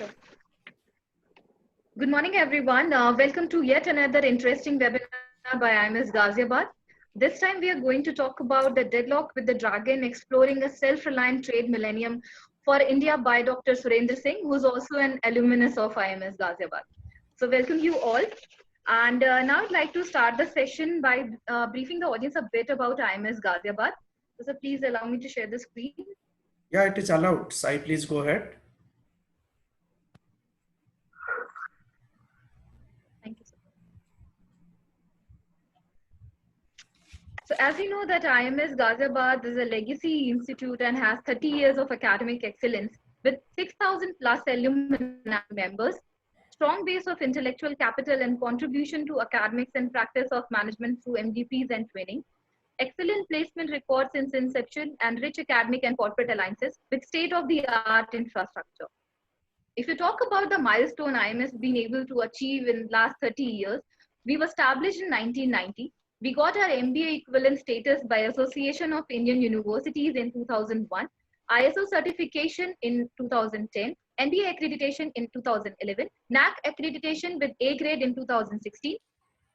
So, good morning, everyone. Welcome to yet another interesting webinar by IMS Ghaziabad. This time, we are going to talk about the deadlock with the dragon, exploring a self-reliant trade millennium for India by Dr. Surendra Singh, who's also an alumnus of IMS Ghaziabad. So, welcome you all. And now I'd like to start the session by briefing the audience a bit about IMS Ghaziabad. So, please allow me to share the screen. Yeah, it is allowed. Sai, please go ahead. Thank you, sir. So as we know that IMS Ghaziabad is a legacy institute and has 30 years of academic excellence with 6,000 plus alumni members, strong base of intellectual capital and contribution to academics and practice of management through MDPs and training, excellent placement records since inception and rich academic and corporate alliances with state-of-the-art infrastructure. If you talk about the milestone IMS been able to achieve in the last 30 years, we were established in 1990. We got our MBA equivalent status by Association of Indian Universities in 2001, ISO certification in 2010, NBA accreditation in 2011, NAC accreditation with A grade in 2016,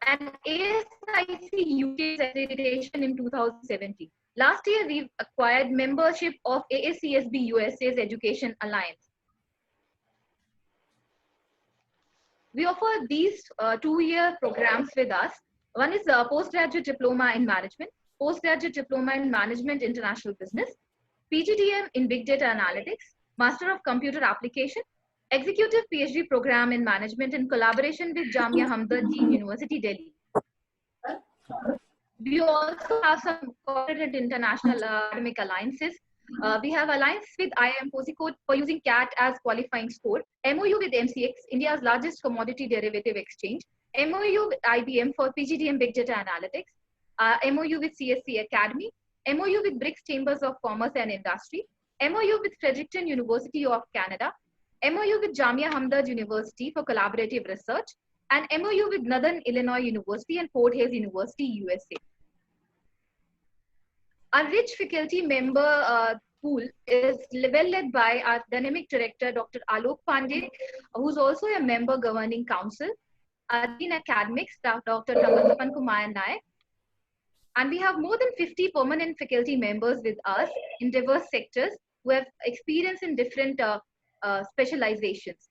and ASIC UK's accreditation in 2017. Last year, we've acquired membership of AACSB USA's Education Alliance. We offer these 2-year programs with us. One is a postgraduate diploma in management, postgraduate diploma in management international business, PGDM in big data analytics, master of computer application, executive PhD program in management in collaboration with Jamia Hamdard University, Delhi. We also have some corporate and international academic alliances. We have alliance with IIM Kozhikode for using CAT as qualifying score, MOU with MCX, India's largest commodity derivative exchange, MOU with IBM for PGDM Big Data Analytics, MOU with CSC Academy, MOU with BRICS Chambers of Commerce and Industry, MOU with Fredericton University of Canada, MOU with Jamia Hamdard University for collaborative research, and MOU with Northern Illinois University and Fort Hays University, USA. Our rich faculty member pool is well led by our dynamic director, Dr. Alok Pandey, who's also a member governing council, in academics, Dr. Tapan Kumar Nayak. And we have more than 50 permanent faculty members with us in diverse sectors who have experience in different specializations.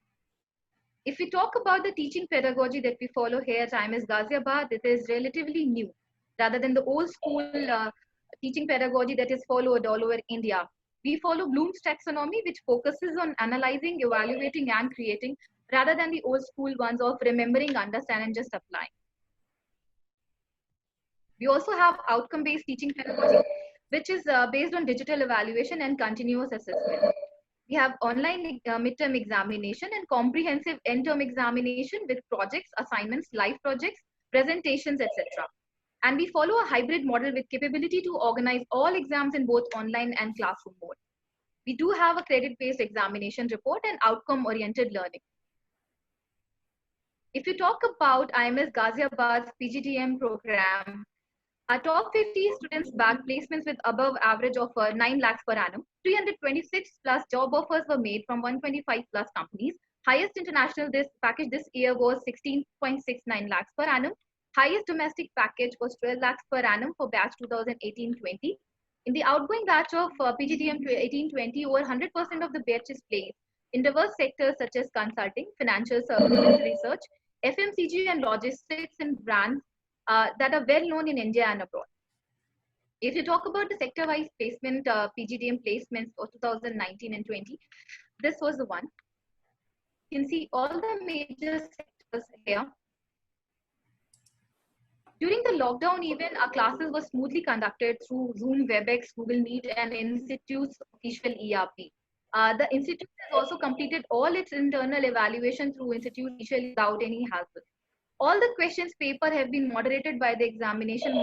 If we talk about the teaching pedagogy that we follow here at IMS Ghaziabad, it is relatively new rather than the old school teaching pedagogy that is followed all over India. We follow Bloom's taxonomy, which focuses on analyzing, evaluating, and creating, rather than the old school ones of remembering, understand, and just applying. We also have outcome-based teaching pedagogy, which is based on digital evaluation and continuous assessment. We have online midterm examination and comprehensive end-term examination with projects, assignments, live projects, presentations, etc. And we follow a hybrid model with capability to organize all exams in both online and classroom mode. We do have a credit-based examination report and outcome-oriented learning. If you talk about IMS Ghaziabad's PGDM program, our top 50 students bagged placements with above average of 9 lakhs per annum. 326 plus job offers were made from 125 plus companies. Highest international package this year was 16.69 lakhs per annum. Highest domestic package was 12 lakhs per annum for batch 2018-20. In the outgoing batch of PGDM 18-20, over 100% of the batch is placed in diverse sectors such as consulting, financial services, research, FMCG and logistics and brands that are well known in India and abroad. If you talk about the sector-wise placement, PGDM placements for 2019 and 20, this was the one. You can see all the major sectors here. During the lockdown, even our classes were smoothly conducted through Zoom, WebEx, Google Meet, and Institute's official ERP. The Institute has also completed all its internal evaluation through Institute initially without any hassle. All the questions paper have been moderated by the examination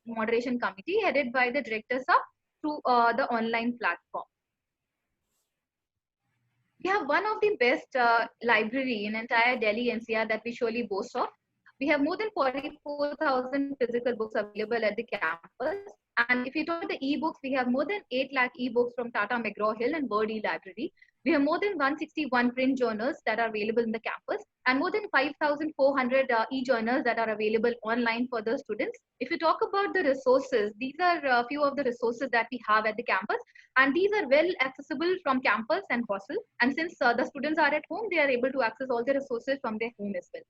moderation committee headed by the director sir through the online platform. We have one of the best library in entire Delhi NCR that we surely boast of. We have more than 44,000 physical books available at the campus. And if you talk about the e-books, we have more than 8 lakh e-books from Tata McGraw-Hill and Bird e-Library. We have more than 161 print journals that are available in the campus and more than 5,400 e-journals that are available online for the students. If you talk about the resources, these are a few of the resources that we have at the campus, and these are well accessible from campus and hostel. And since the students are at home, they are able to access all the resources from their home as well.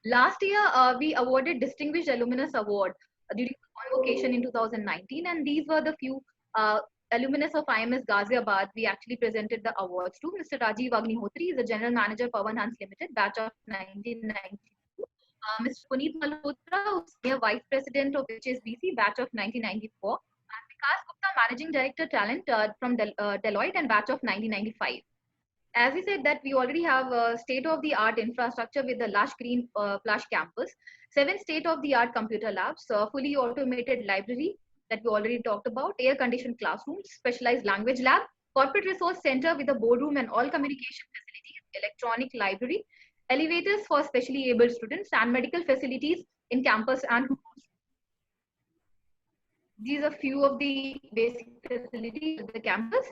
Last year, we awarded Distinguished Alumnus Award during the convocation in 2019, and these were the few alumnus of IMS Ghaziabad we actually presented the awards to. Mr. Rajiv Agnihotri is the General Manager, Pawan Hans Limited, batch of 1992. Mr. Puneet Malhotra, Senior Vice President of HSBC, batch of 1994. And Vikas Gupta, Managing Director, Talent from Deloitte, and batch of 1995. As we said that we already have a state-of-the-art infrastructure with the lush green plush campus, 7 state-of-the-art computer labs, fully automated library that we already talked about, air-conditioned classrooms, specialized language lab, corporate resource center with a boardroom and all communication facilities, electronic library, elevators for specially abled students, and medical facilities in campus and these are few of the basic facilities at the campus.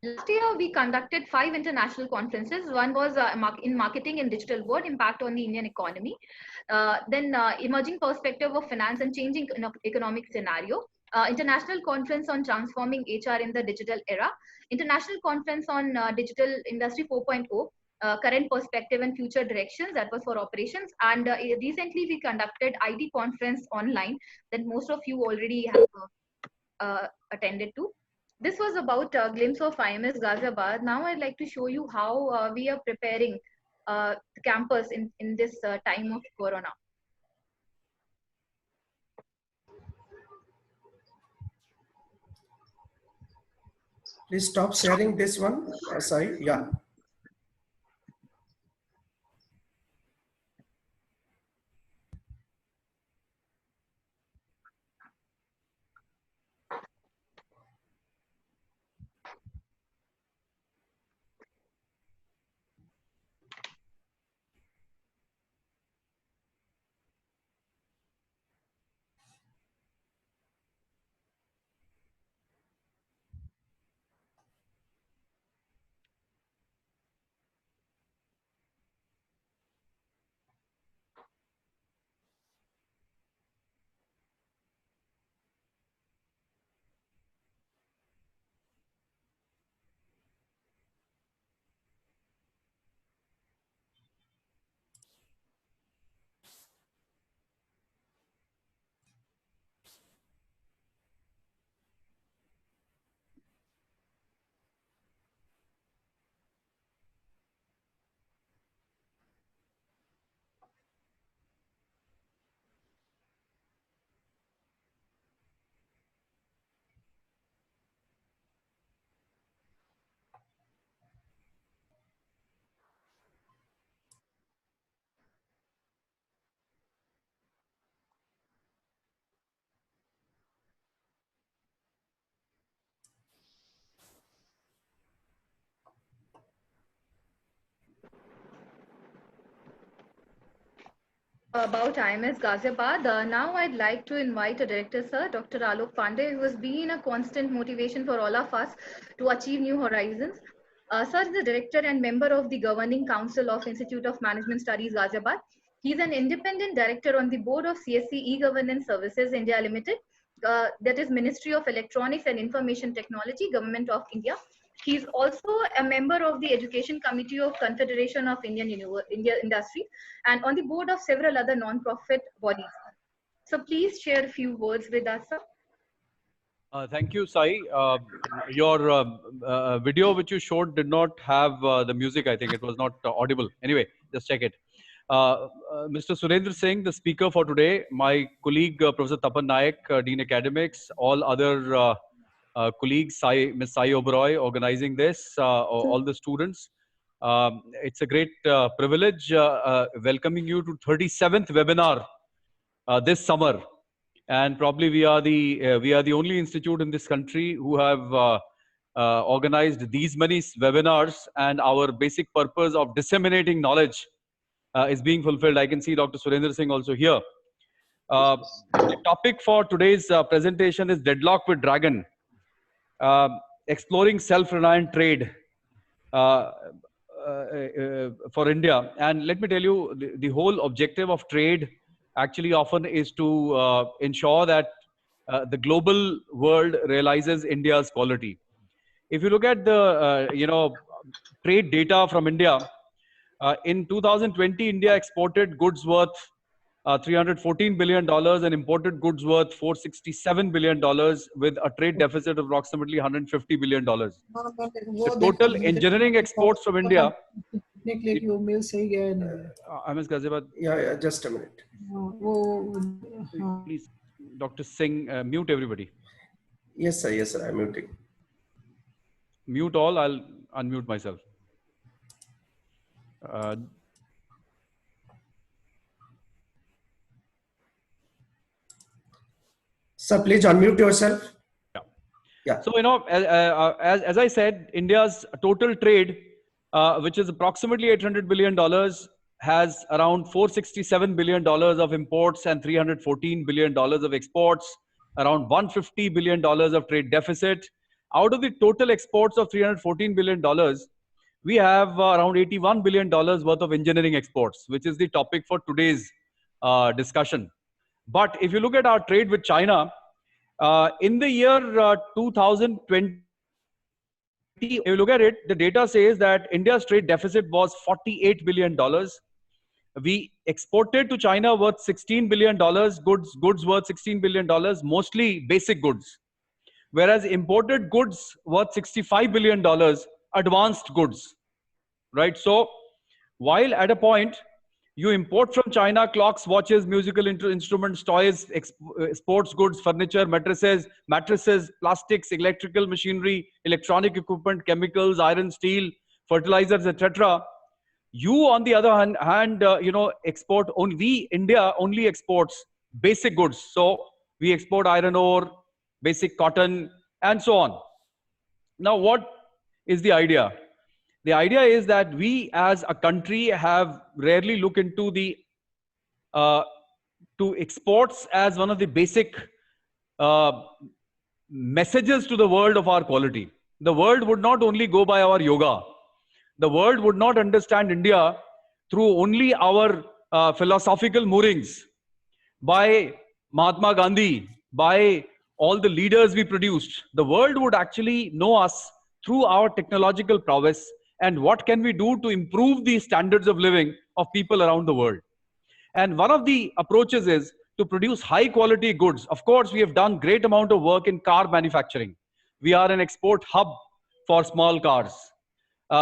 Last year, we conducted 5 international conferences. One was in marketing and digital world, impact on the Indian economy. Then emerging perspective of finance and changing economic scenario. International conference on transforming HR in the digital era. International conference on digital industry 4.0. Current perspective and future directions, that was for operations. And recently we conducted IT conference online that most of you already have attended to. This was about a glimpse of IMS Ghaziabad. Now I'd like to show you how we are preparing the campus in this time of Corona. Please stop sharing this one, Sai. Yeah. About IMS Ghaziabad. Now I'd like to invite a director, sir, Dr. Alok Pandey, who has been a constant motivation for all of us to achieve new horizons. Sir is the director and member of the Governing Council of Institute of Management Studies, Ghaziabad. He's an independent director on the board of CSC E-Governance Services India Limited, that is Ministry of Electronics and Information Technology, Government of India. He's also a member of the Education Committee of Confederation of Indian Industry and on the board of several other non-profit bodies. So please share a few words with us, sir. Thank you, Sai. Your video which you showed did not have the music. I think it was not audible. Anyway, just check it. Mr. Surendra Singh, the speaker for today, my colleague Professor Tapan Naik, Dean Academics, all other colleagues, Ms. Sai Oberoi organizing this, all the students. It's a great privilege welcoming you to 37th webinar this summer. And probably we are the only institute in this country who have organized these many webinars, and our basic purpose of disseminating knowledge is being fulfilled. I can see Dr. Surendra Singh also here. The topic for today's presentation is Deadlock with Dragon. exploring self-reliant trade uh, for India. And let me tell you, the whole objective of trade actually often is to ensure that the global world realizes India's quality. If you look at the trade data from India, in 2020, India exported goods worth $314 billion and imported goods worth $467 billion with a trade deficit of approximately $150 billion. The total engineering exports from India. MS Ghaziabad. Yeah, just a minute. Please, Dr. Singh, mute everybody. Yes, sir, I'm muting. Mute all, I'll unmute myself. Sir, please unmute yourself. Yeah. So, as I said, India's total trade, which is approximately $800 billion, has around $467 billion of imports and $314 billion of exports, around $150 billion of trade deficit. Out of the total exports of $314 billion, we have around $81 billion worth of engineering exports, which is the topic for today's discussion. But if you look at our trade with China, in the year 2020, if you look at it, the data says that India's trade deficit was $48 billion. We exported to China worth $16 billion, goods worth $16 billion, mostly basic goods. Whereas imported goods worth $65 billion, advanced goods, right? So while at a point, you import from China clocks, watches, musical instruments, toys, sports goods, furniture, mattresses, plastics, electrical machinery, electronic equipment, chemicals, iron, steel, fertilizers, etc. You, on the other hand, export only. India only exports basic goods. So we export iron ore, basic cotton, and so on. Now, what is the idea? The idea is that we as a country have rarely looked into the to exports as one of the basic messages to the world of our quality. The world would not only go by our yoga. The world would not understand India through only our philosophical moorings. By Mahatma Gandhi, by all the leaders we produced, the world would actually know us through our technological prowess and what can we do to improve the standards of living of people around the world. And one of the approaches is to produce high quality goods. Of course, we have done great amount of work in car manufacturing. We are an export hub for small cars.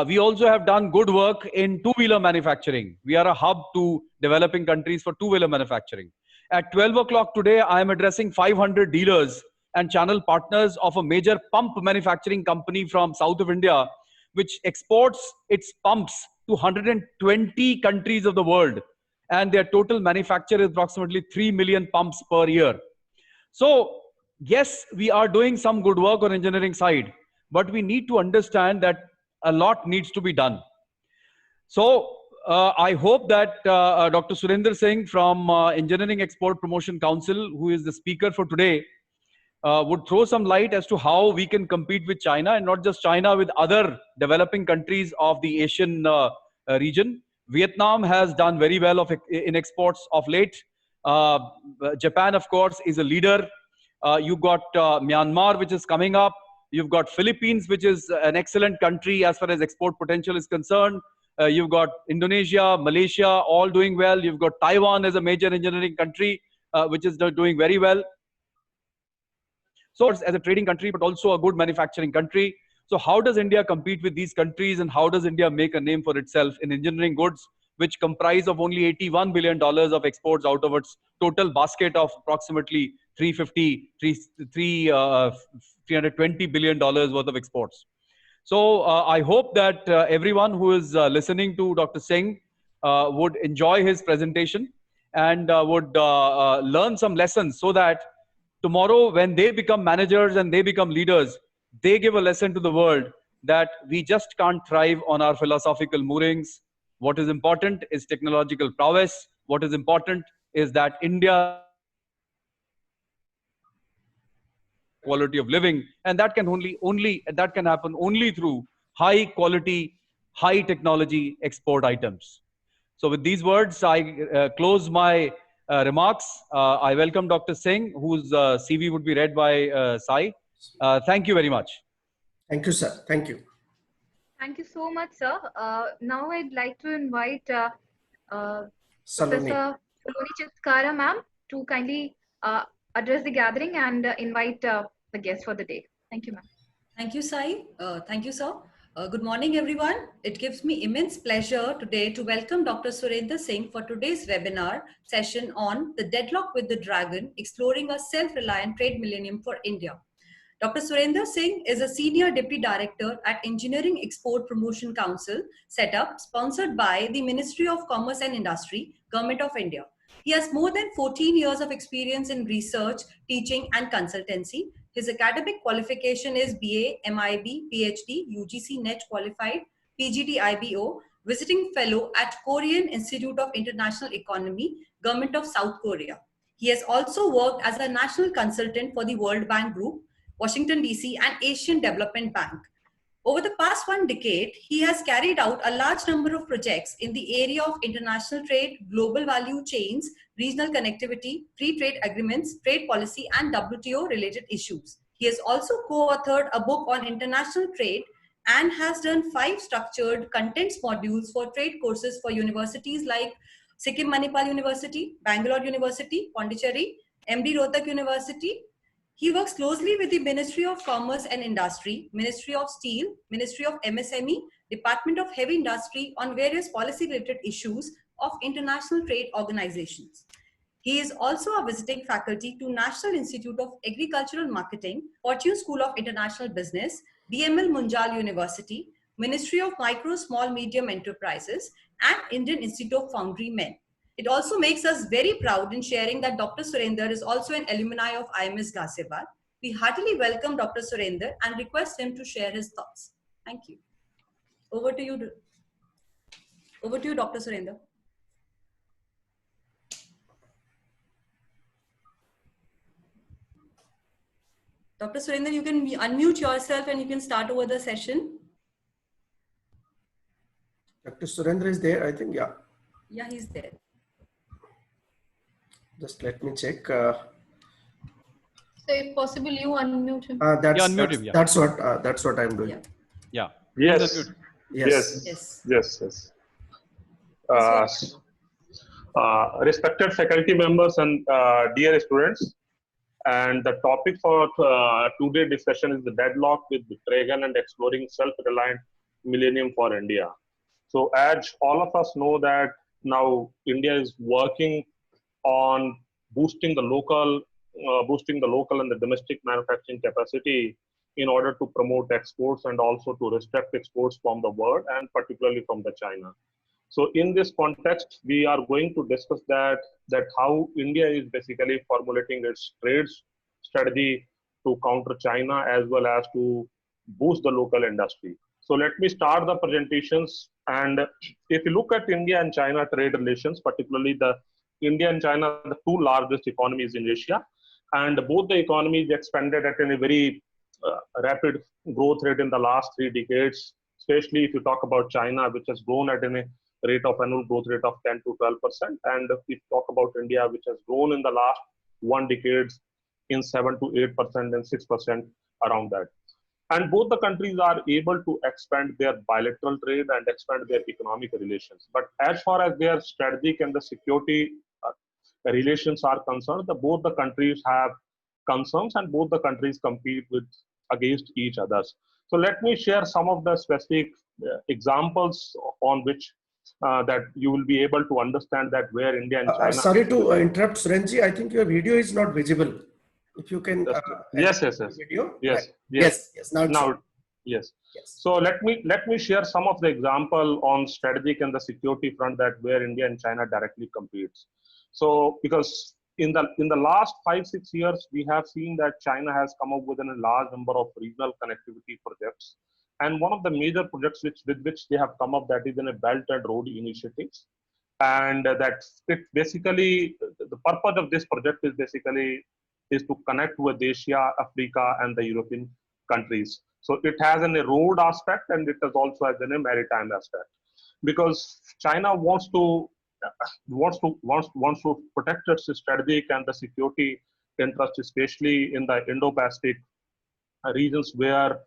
We also have done good work in two-wheeler manufacturing. We are a hub to developing countries for two-wheeler manufacturing. At 12 o'clock today, I am addressing 500 dealers and channel partners of a major pump manufacturing company from south of India, which exports its pumps to 120 countries of the world. And their total manufacture is approximately 3 million pumps per year. So, yes, we are doing some good work on engineering side, but we need to understand that a lot needs to be done. So, I hope that Dr. Surendra Singh from Engineering Export Promotion Council, who is the speaker for today, would throw some light as to how we can compete with China, and not just China, with other developing countries of the Asian region. Vietnam has done very well in exports of late. Japan, of course, is a leader. You've got Myanmar, which is coming up. You've got Philippines, which is an excellent country as far as export potential is concerned. You've got Indonesia, Malaysia, all doing well. You've got Taiwan as a major engineering country, which is doing very well. So as a trading country, but also a good manufacturing country. So how does India compete with these countries, and how does India make a name for itself in engineering goods, which comprise of only $81 billion of exports out of its total basket of approximately $320 billion worth of exports. So I hope that everyone who is listening to Dr. Singh would enjoy his presentation and would learn some lessons, so that tomorrow when they become managers and they become leaders, they give a lesson to the world that we just can't thrive on our philosophical moorings. What is important is technological prowess. What is important is that India quality of living, and that can that can happen only through high quality, high technology export items. So with these words, I close my remarks. I welcome Dr. Singh, whose CV would be read by Sai. Thank you very much. Thank you, sir. Thank you. Thank you so much, sir. Now I'd like to invite Saloni. Professor Saloni Chitkara, ma'am, to kindly address the gathering and invite the guests for the day. Thank you, ma'am. Thank you, Sai. Thank you, sir. Good morning, everyone. It gives me immense pleasure today to welcome Dr. Surendra Singh for today's webinar session on the deadlock with the dragon, exploring a self-reliant trade millennium for India. Dr. Surendra Singh is a Senior Deputy Director at Engineering Export Promotion Council, set up, sponsored by the Ministry of Commerce and Industry, Government of India. He has more than 14 years of experience in research, teaching, and consultancy. His academic qualification is BA, MIB, PhD, UGC NET qualified, PGD IBO, visiting fellow at Korean Institute of International Economy, Government of South Korea. He has also worked as a national consultant for the World Bank Group, Washington DC, and Asian Development Bank. Over the past 1 decade, he has carried out a large number of projects in the area of international trade, global value chains, regional connectivity, free trade agreements, trade policy, and WTO related issues. He has also co-authored a book on international trade and has done 5 structured contents modules for trade courses for universities like Sikkim Manipal University, Bangalore University, Pondicherry, MD Rohtak University. He works closely with the Ministry of Commerce and Industry, Ministry of Steel, Ministry of MSME, Department of Heavy Industry on various policy-related issues of international trade organizations. He is also a visiting faculty to National Institute of Agricultural Marketing, Fortune School of International Business, DML Munjal University, Ministry of Micro, Small, Medium Enterprises, and Indian Institute of Foundry Men. It also makes us very proud in sharing that Dr. Surendra is also an alumni of IMS Ghaziabad. We heartily welcome Dr. Surendra and request him to share his thoughts. Thank you. Over to you, Dr. Surendra. Dr. Surendra, you can unmute yourself and you can start over the session. Dr. Surendra is there, I think. Yeah. Yeah, he's there. Just let me check. So if possible, you unmute him. Unmute him, yeah. That's what I'm doing. Yeah. Yeah. Yes. Yes. Yes. Respected faculty members and dear students, and the topic for today's discussion is the deadlock with the dragon and exploring self-reliant millennium for India. So as all of us know that now India is working on boosting the local and the domestic manufacturing capacity in order to promote exports and also to restrict exports from the world and particularly from the China. So in this context, we are going to discuss that how India is basically formulating its trade strategy to counter China as well as to boost the local industry. So let me start the presentations. And if you look at India and China trade relations, particularly the India and China are the 2 largest economies in Asia, and both the economies expanded at a very rapid growth rate in the last 3 decades, especially if you talk about China, which has grown at a rate of annual growth rate of 10 to 12%. And if you talk about India, which has grown in the last 1 decade in 7 to 8% and 6% around that. And both the countries are able to expand their bilateral trade and expand their economic relations. But as far as their strategic and the security relations are concerned, both the countries have concerns and both the countries compete against each other. So let me share some of the specific examples on which that you will be able to understand that where India and China. Sorry to interrupt, Surenji. I think your video is not visible. If you can. Yes. Video. Yes. Yes. Now. Yes. So let me share some of the example on strategic and the security front that where India and China directly competes. So because in the last 5-6 years, we have seen that China has come up with a large number of regional connectivity projects. And one of the major projects with which they have come up, that is in a Belt and Road initiatives. And that it basically, the purpose of this project is basically is to connect with Asia, Africa, and the European countries. So it has a road aspect, and it has also has a maritime aspect, because China wants to protect its strategic and the security interest, especially in the Indo-Pacific regions where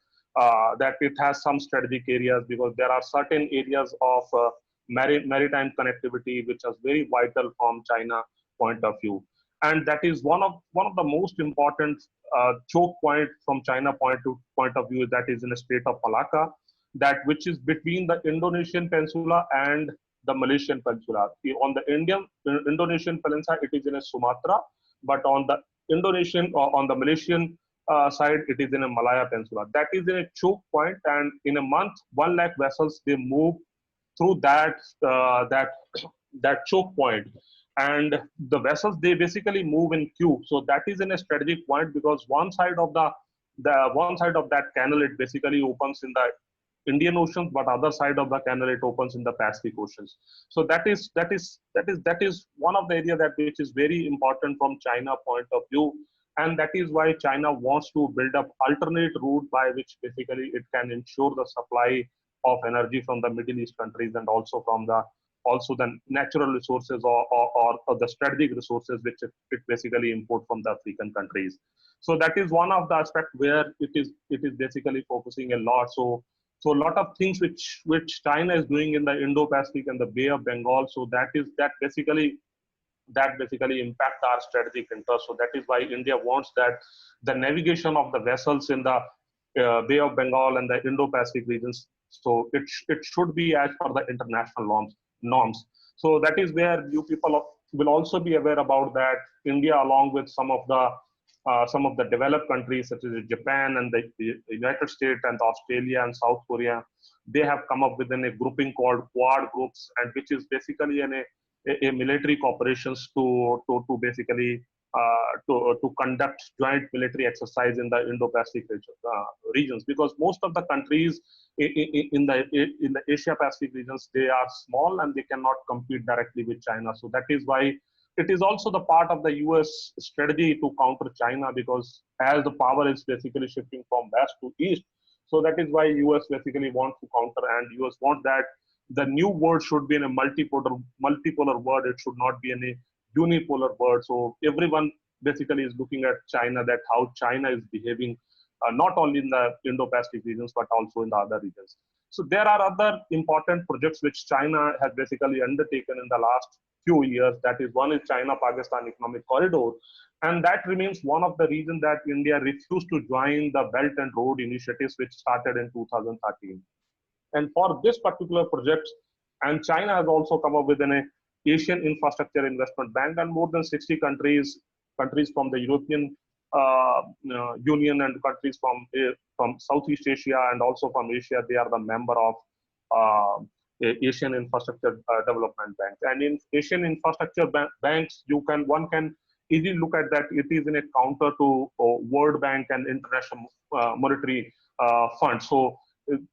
that it has some strategic areas, because there are certain areas of maritime connectivity which is very vital from China point of view, and that is one of the most important choke point from China point of view, that is in the Strait of Malacca, that which is between the Indonesian peninsula and the Malaysian peninsula. On the Indonesian peninsula, it is in a Sumatra, but on the Indonesian or on the Malaysian side, it is in a Malaya Peninsula. That is in a choke point, and in a month, 1 lakh vessels they move through that choke point, and the vessels they basically move in queue. So that is in a strategic point, because one side of that canal it basically opens in the Indian Ocean, but other side of the canal it opens in the Pacific Oceans. So that is one of the area that which is very important from China point of view, and that is why China wants to build up alternate route by which basically it can ensure the supply of energy from the Middle East countries, and also from the natural resources or the strategic resources which it basically import from the African countries. So that is one of the aspects where it is basically focusing a lot. So a lot of things which China is doing in the Indo-Pacific and the Bay of Bengal, so that basically impact our strategic interest. So that is why India wants that the navigation of the vessels in the Bay of Bengal and the Indo-Pacific regions, so it should be as per the international norms. So that is where you people will also be aware about that. India, along with some of the developed countries such as Japan and the United States and Australia and South Korea, they have come up with a grouping called Quad groups, and which is basically a military cooperations to basically to conduct joint military exercise in the Indo-Pacific regions, because most of the countries in the Asia-Pacific regions, they are small and they cannot compete directly with China. So that is why it is also the part of the US strategy to counter China, because as the power is basically shifting from west to east, so that is why US basically wants to counter, and US wants that the new world should be in a multipolar world. It should not be in a unipolar world. So everyone basically is looking at China, that how China is behaving, not only in the Indo-Pacific regions, but also in the other regions. So there are other important projects which China has basically undertaken in the last few years. That is, one is China-Pakistan Economic Corridor. And that remains one of the reasons that India refused to join the Belt and Road initiatives, which started in 2013. And for this particular project, and China has also come up with an Asian Infrastructure Investment Bank, and more than 60 countries from the European Union and countries from Southeast Asia and also from Asia, they are the member of Asian Infrastructure Development Bank. And in Asian Infrastructure banks, one can easily look at that it is in a counter to World Bank and International Monetary Fund. So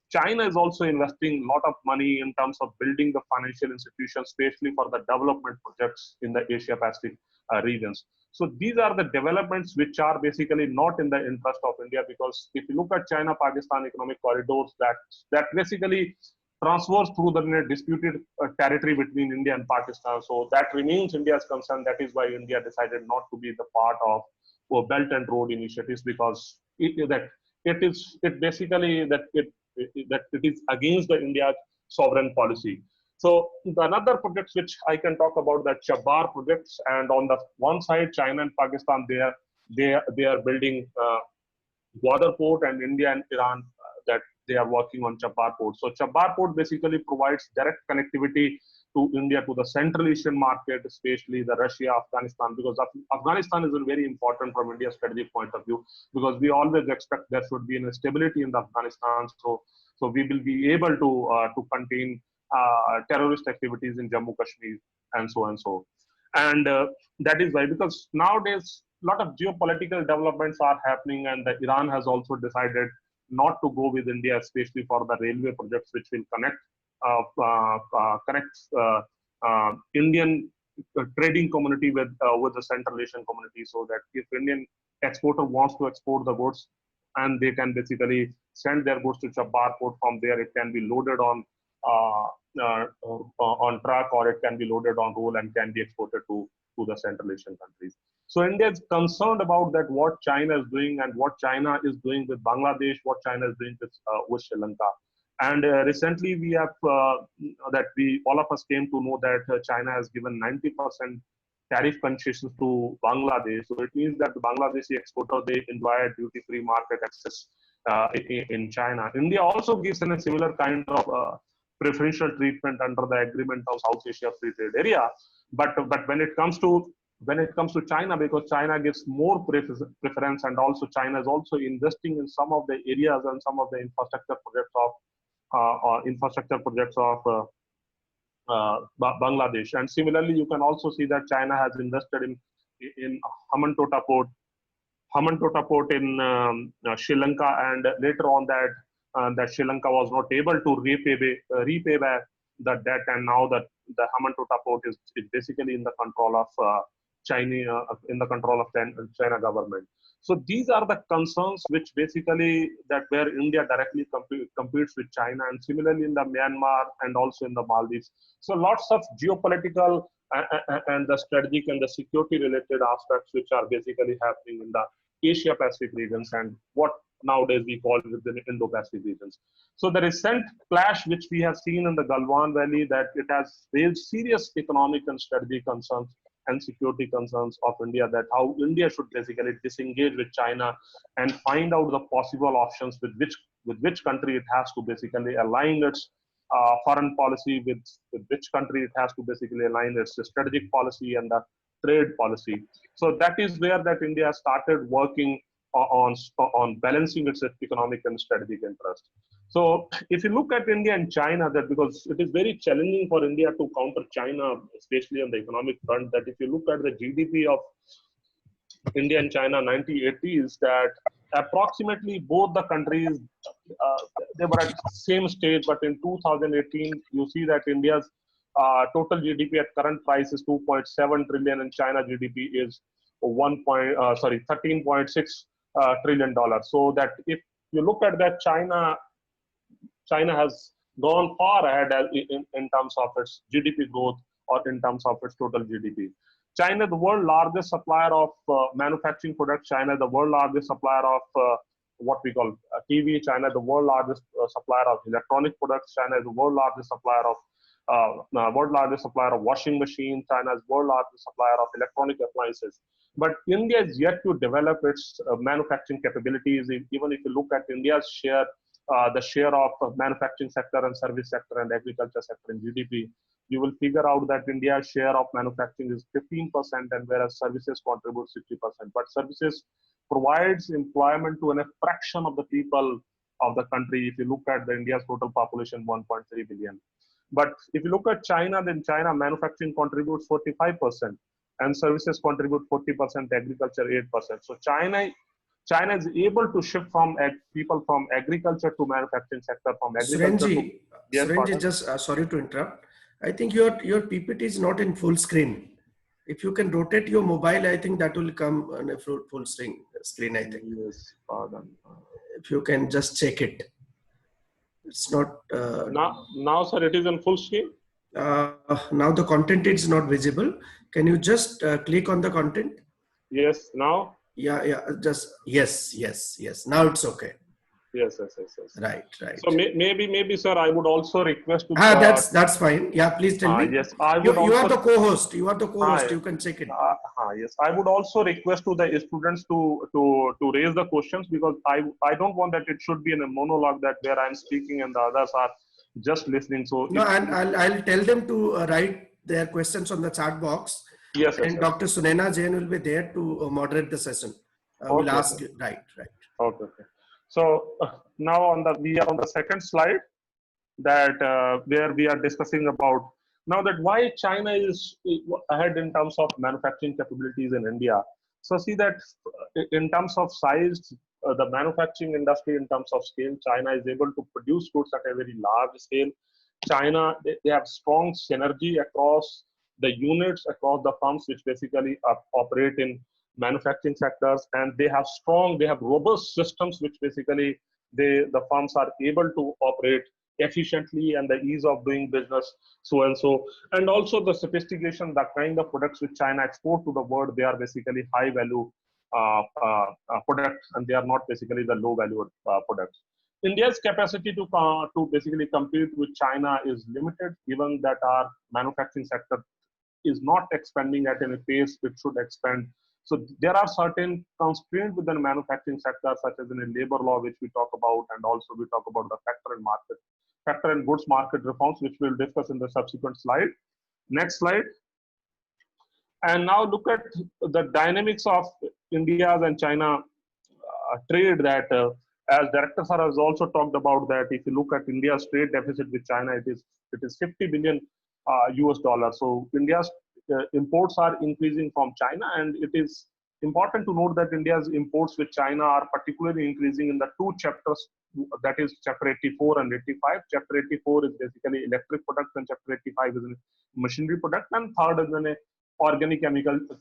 China is also investing a lot of money in terms of building the financial institutions, especially for the development projects in the Asia Pacific regions. So these are the developments which are basically not in the interest of India, because if you look at China-Pakistan economic corridors, that basically transfers through the disputed territory between India and Pakistan. So that remains India's concern. That is why India decided not to be the part of Belt and Road initiatives, because it is against the India's sovereign policy. So another projects which I can talk about, the Chabahar projects, and on the one side, China and Pakistan, they are building Gwadar port, and India and Iran that they are working on Chabahar port. So Chabahar port basically provides direct connectivity to India, to the Central Asian market, especially the Russia, Afghanistan, because Afghanistan is very important from India's strategic point of view, because we always expect there should be stability in Afghanistan. So we will be able to contain terrorist activities in Jammu Kashmir and so and so. And that is why, because nowadays a lot of geopolitical developments are happening, and Iran has also decided not to go with India, especially for the railway projects which will connect Indian trading community with the Central Asian community, so that if Indian exporter wants to export the goods, and they can basically send their goods to Chabbar port. From there, it can be loaded on truck, or it can be loaded on roll and can be exported to the Central Asian countries. So India is concerned about that, what China is doing and what China is doing with Bangladesh, what China is doing with Sri Lanka. And recently, we have all of us came to know that China has given 90% tariff concessions to Bangladesh. So it means that the Bangladeshi exporter, they enjoy duty-free market access in China. India also gives a similar kind of preferential treatment under the agreement of South Asia Free Trade Area. But when it comes to China, because China gives more preference, and also China is also investing in some of the areas and some of the infrastructure projects of Bangladesh. And similarly, you can also see that China has invested in Hambantota port in Sri Lanka, and later on that Sri Lanka was not able to repay back the debt, and now that the Hambantota port is basically in the control of China government. So these are the concerns which basically where India directly competes with China, and similarly in the Myanmar and also in the Maldives. So lots of geopolitical and the strategic and the security related aspects which are basically happening in the Asia Pacific regions, and what nowadays we call it the Indo-Pacific regions. So the recent clash which we have seen in the Galwan Valley, that it has raised serious economic and strategic concerns and security concerns of India, that how India should basically disengage with China and find out the possible options with which country it has to basically align its foreign policy, with which country it has to basically align its strategic policy and the trade policy. So that is where that India started working on balancing its economic and strategic interest. So if you look at India and China, that because it is very challenging for India to counter China, especially on the economic front, that if you look at the GDP of India and China 1980s, that approximately both the countries, they were at the same stage, but in 2018, you see that India's total GDP at current price is 2.7 trillion, and China GDP is 13.6 trillion dollars. So that if you look at that, China has gone far ahead in terms of its GDP growth, or in terms of its total GDP. China, the world largest supplier of manufacturing products. China, the world largest supplier of what we call TV. China, the world largest supplier of electronic products. China is the world largest supplier of washing machines. China is world largest supplier of electronic appliances. But India is yet to develop its manufacturing capabilities. Even if you look at India's share, the share of manufacturing sector and service sector and agriculture sector in GDP, you will figure out that India's share of manufacturing is 15%, and whereas services contribute 60%. But services provides employment to a fraction of the people of the country. If you look at India's total population, 1.3 billion. But if you look at China, then China manufacturing contributes 45%, and services contribute 40%, agriculture 8%. So China is able to shift from people from agriculture to manufacturing sector, from agriculture to... Yes, Surenji, just sorry to interrupt. I think your PPT is not in full screen. If you can rotate your mobile, I think that will come on a full screen, I think. Yes, pardon. If you can just check it. It's not... Now, sir, it is in full screen? Now the content is not visible. Can you just click on the content? Yes, now? Yeah, just, yes. Now it's okay. Yes. Right. So maybe, sir, I would also request to... That's fine. Yeah, please tell me. Yes, I would you are the co-host. You are the co-host. You can check it. Yes, I would also request to the students to raise the questions, because I don't want that it should be in a monologue that where I'm speaking and the others are just listening. So no, and I'll tell them to write their questions on the chat box. Yes, and Dr. Sunaina Jain will be there to moderate the session. We'll ask you. Right. Okay. So now we are on the second slide, that where we are discussing about now that why China is ahead in terms of manufacturing capabilities in India. So see that in terms of size, the manufacturing industry in terms of scale, China is able to produce goods at a very large scale. China, they have strong synergy across the units across the firms which basically operate in manufacturing sectors, and they have robust systems which basically the firms are able to operate efficiently, and the ease of doing business, so and so. And also the sophistication, the kind of products which China export to the world, they are basically high value products, and they are not basically the low value products. India's capacity to basically compete with China is limited, given that our manufacturing sector is not expanding at any pace it should expand. So there are certain constraints within the manufacturing sector, such as in a labor law, which we talk about, and also we talk about the factor and goods market reforms, which we'll discuss in the subsequent slide. Next slide. And now look at the dynamics of India's and China trade that, as Director Sir has also talked about, that if you look at India's trade deficit with China, it is 50 billion US dollars. So India's imports are increasing from China, and it is important to note that India's imports with China are particularly increasing in the two chapters, that is chapter 84 and 85. Chapter 84 is basically electric products, and chapter 85 is in machinery product, and third is in organic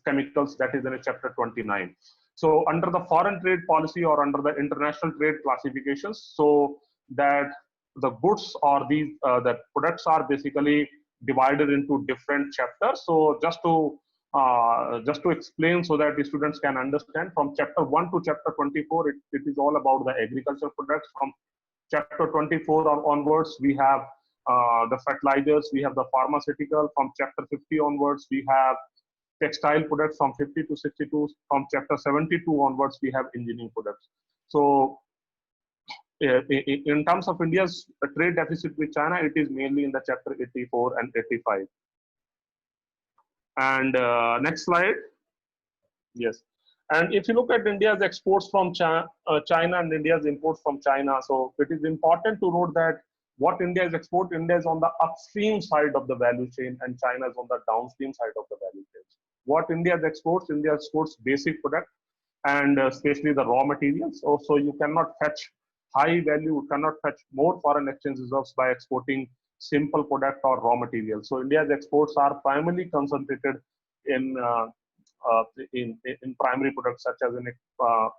chemicals, that is in chapter 29. So under the foreign trade policy or under the international trade classifications, so that the goods or these the products are basically divided into different chapters. So just to explain so that the students can understand, from chapter 1 to chapter 24, it is all about the agricultural products. From chapter 24 onwards, we have the fertilizers, we have the pharmaceutical. From chapter 50 onwards, we have textile products. From 50 to 62, from chapter 72 onwards, we have engineering products. So in terms of India's trade deficit with China, it is mainly in the chapter 84 and 85. And next slide. Yes. And if you look at India's exports from China and India's imports from China, so it is important to note that what India is exporting, India is on the upstream side of the value chain, and China is on the downstream side of the value chain. What India exports basic product, and especially the raw materials. Also, you cannot fetch high value, you cannot fetch more foreign exchange reserves by exporting simple product or raw materials. So India's exports are primarily concentrated in primary products such as in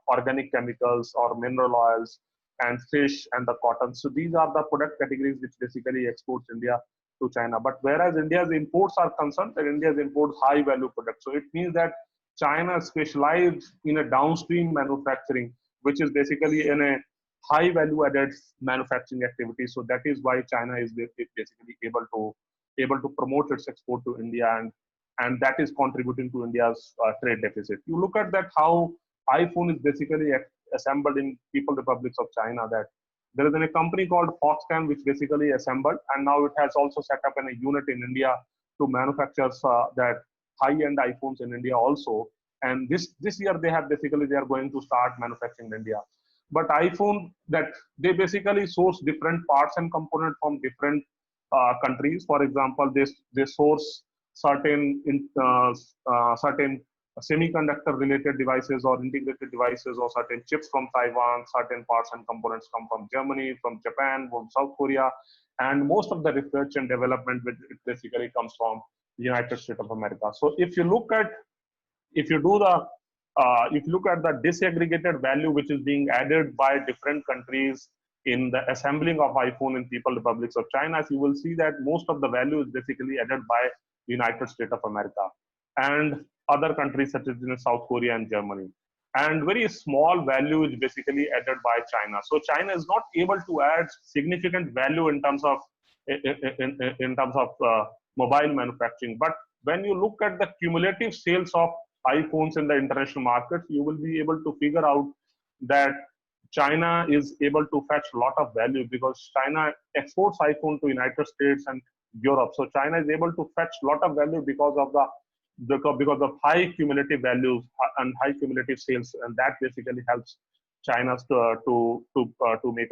organic chemicals or mineral oils and fish and the cotton. So these are the product categories which basically exports India to China. But whereas India's imports are concerned, that India's imports high value products. So it means that China specialized in a downstream manufacturing, which is basically in a high value added manufacturing activity. So that is why China is basically able to promote its export to India, and that is contributing to India's trade deficit. You look at that how iPhone is basically assembled in People's Republic of China, that there is a company called Foxconn which basically assembled, and now it has also set up a unit in India to manufacture that high-end iPhones in India also. And this year they are going to start manufacturing in India. But iPhone, that they basically source different parts and components from different countries. For example, they source certain semiconductor related devices or integrated devices or certain chips from Taiwan. Certain parts and components come from Germany, from Japan, from South Korea, and most of the research and development it basically comes from the United States of America. So if you look at the disaggregated value which is being added by different countries in the assembling of iPhone in People's Republic of China, you will see that most of the value is basically added by the United States of America and other countries such as South Korea and Germany. And very small value is basically added by China. So China is not able to add significant value in terms of mobile manufacturing. But when you look at the cumulative sales of iPhones in the international market, you will be able to figure out that China is able to fetch a lot of value, because China exports iPhone to United States and Europe. So China is able to fetch a lot of value because of high cumulative values and high cumulative sales, and that basically helps China to make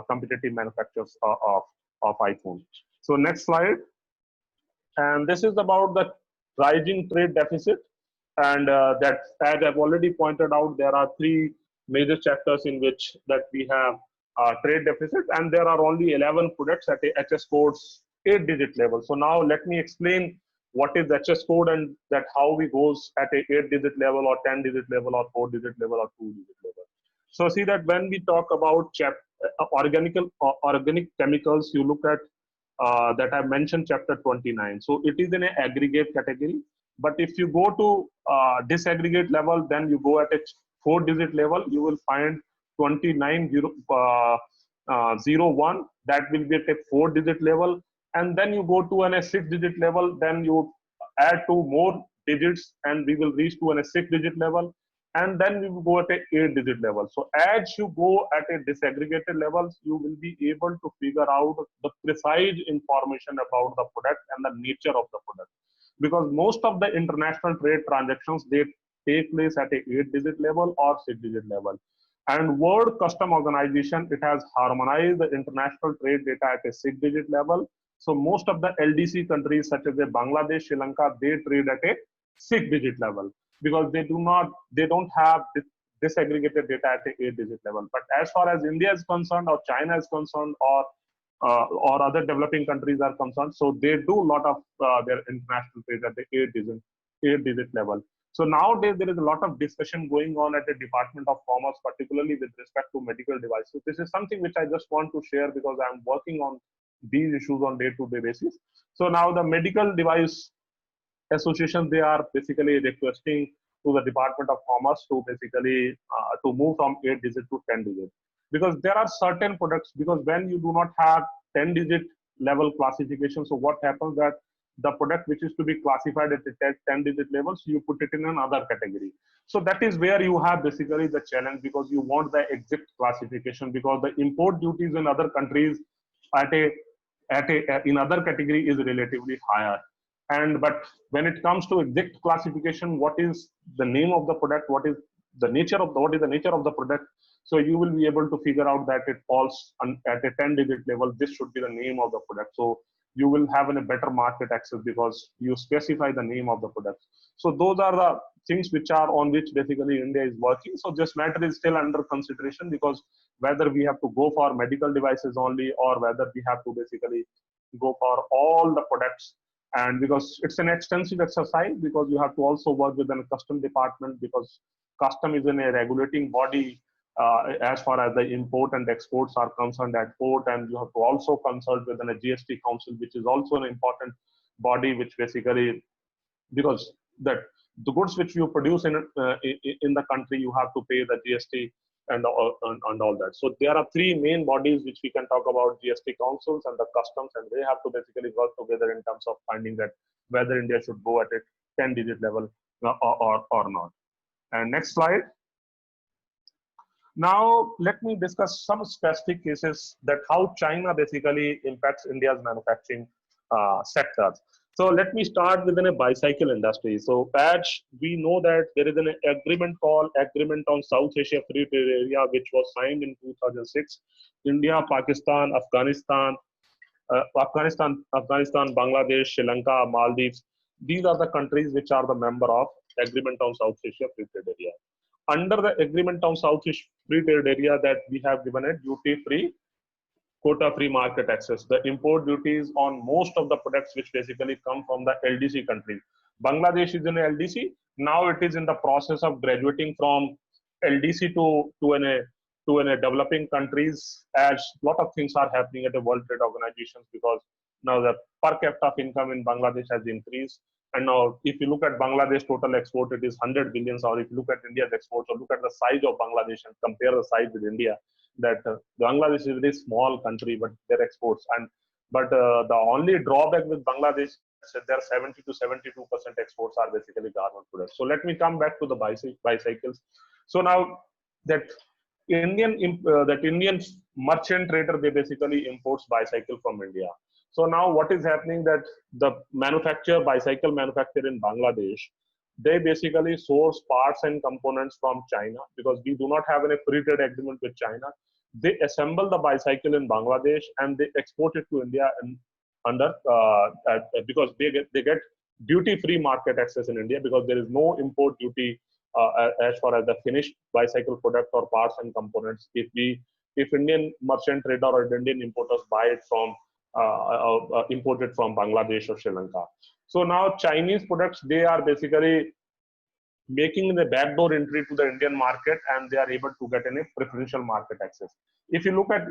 competitive manufacturers of iPhone. So next slide. And this is about the rising trade deficit, and that, as I've already pointed out, there are three major chapters in which that we have trade deficit, and there are only 11 products that exports 8-digit level. So now let me explain what is HS code and that how we goes at a 8-digit level or 10-digit level or 4-digit level or 2-digit level. So see that when we talk about organic chemicals, you look at that I mentioned chapter 29. So it is in an aggregate category. But if you go to disaggregate level, then you go at a 4-digit level, you will find 2901. That will be at a 4-digit level. And then you go to a 6-digit level, then you add 2 more digits and we will reach to a 6-digit level. And then we will go at a 8-digit level. So as you go at a disaggregated levels, you will be able to figure out the precise information about the product and the nature of the product. Because most of the international trade transactions, they take place at a 8-digit level or 6-digit level. And World Custom Organization, it has harmonized the international trade data at a 6-digit level. So most of the LDC countries such as Bangladesh, Sri Lanka, they trade at a 6-digit level, because they don't have disaggregated data at the 8-digit level. But as far as India is concerned, or China is concerned, or other developing countries are concerned, so they do a lot of their international trade at the 8-digit level. So nowadays there is a lot of discussion going on at the Department of Commerce, particularly with respect to medical devices. This is something which I just want to share because I'm working on these issues on day-to-day basis. So now the medical device associations, they are basically requesting to the Department of Commerce to basically to move from 8-digit to 10-digit, because there are certain products, because when you do not have 10-digit level classification, so what happens that the product which is to be classified at the 10-digit level, so you put it in another category. So that is where you have basically the challenge, because you want the exact classification, because the import duties in other countries in other category is relatively higher. But when it comes to exact classification, what is the name of the product, what is the nature of the product, so you will be able to figure out that it falls at a 10-digit level. This should be the name of the product. So you will have a better market access because you specify the name of the product. So those are the things which are on which basically India is working. So this matter is still under consideration, because whether we have to go for medical devices only, or whether we have to basically go for all the products. And because it's an extensive exercise, because you have to also work with a custom department, because custom is in a regulating body as far as the import and exports are concerned at port, and you have to also consult with a GST council, which is also an important body, which basically, because that the goods which you produce in the country, you have to pay the GST and all that. So there are 3 main bodies which we can talk about: GST councils and the customs, and they have to basically work together in terms of finding that whether India should go at a 10-digit level or not. And next slide. Now let me discuss some specific cases that how China basically impacts India's manufacturing sectors. So let me start within a bicycle industry. So Patch, we know that there is an agreement called Agreement on South Asia Free Trade Area, which was signed in 2006. India, Pakistan, Afghanistan, Bangladesh, Sri Lanka, Maldives. These are the countries which are the member of Agreement on South Asia Free Trade Area. Under the Agreement on South Asia Free Trade Area, that we have given a duty-free, quota-free market access. The import duties on most of the products which basically come from the LDC countries. Bangladesh is in a LDC. Now it is in the process of graduating from LDC to a developing countries, as a lot of things are happening at the World Trade Organizations, because now the per capita income in Bangladesh has increased. And now if you look at Bangladesh total export, it is 100 billions. Or if you look at India's exports, or look at the size of Bangladesh and compare the size with India, that Bangladesh is a very small country, but their exports. But the only drawback with Bangladesh is that their 70 to 72% exports are basically garment products. So let me come back to the bicycles. So now that Indian merchant trader, they basically imports bicycle from India. So now what is happening, that the bicycle manufacturer in Bangladesh, they basically source parts and components from China, because we do not have any free trade agreement with China. They assemble the bicycle in Bangladesh and they export it to India, and because they get duty-free market access in India, because there is no import duty as far as the finished bicycle product or parts and components. If Indian merchant trader or Indian importers buy it from imported from Bangladesh or Sri Lanka. So now Chinese products, they are basically making the backdoor entry to the Indian market, and they are able to get a preferential market access. If you look at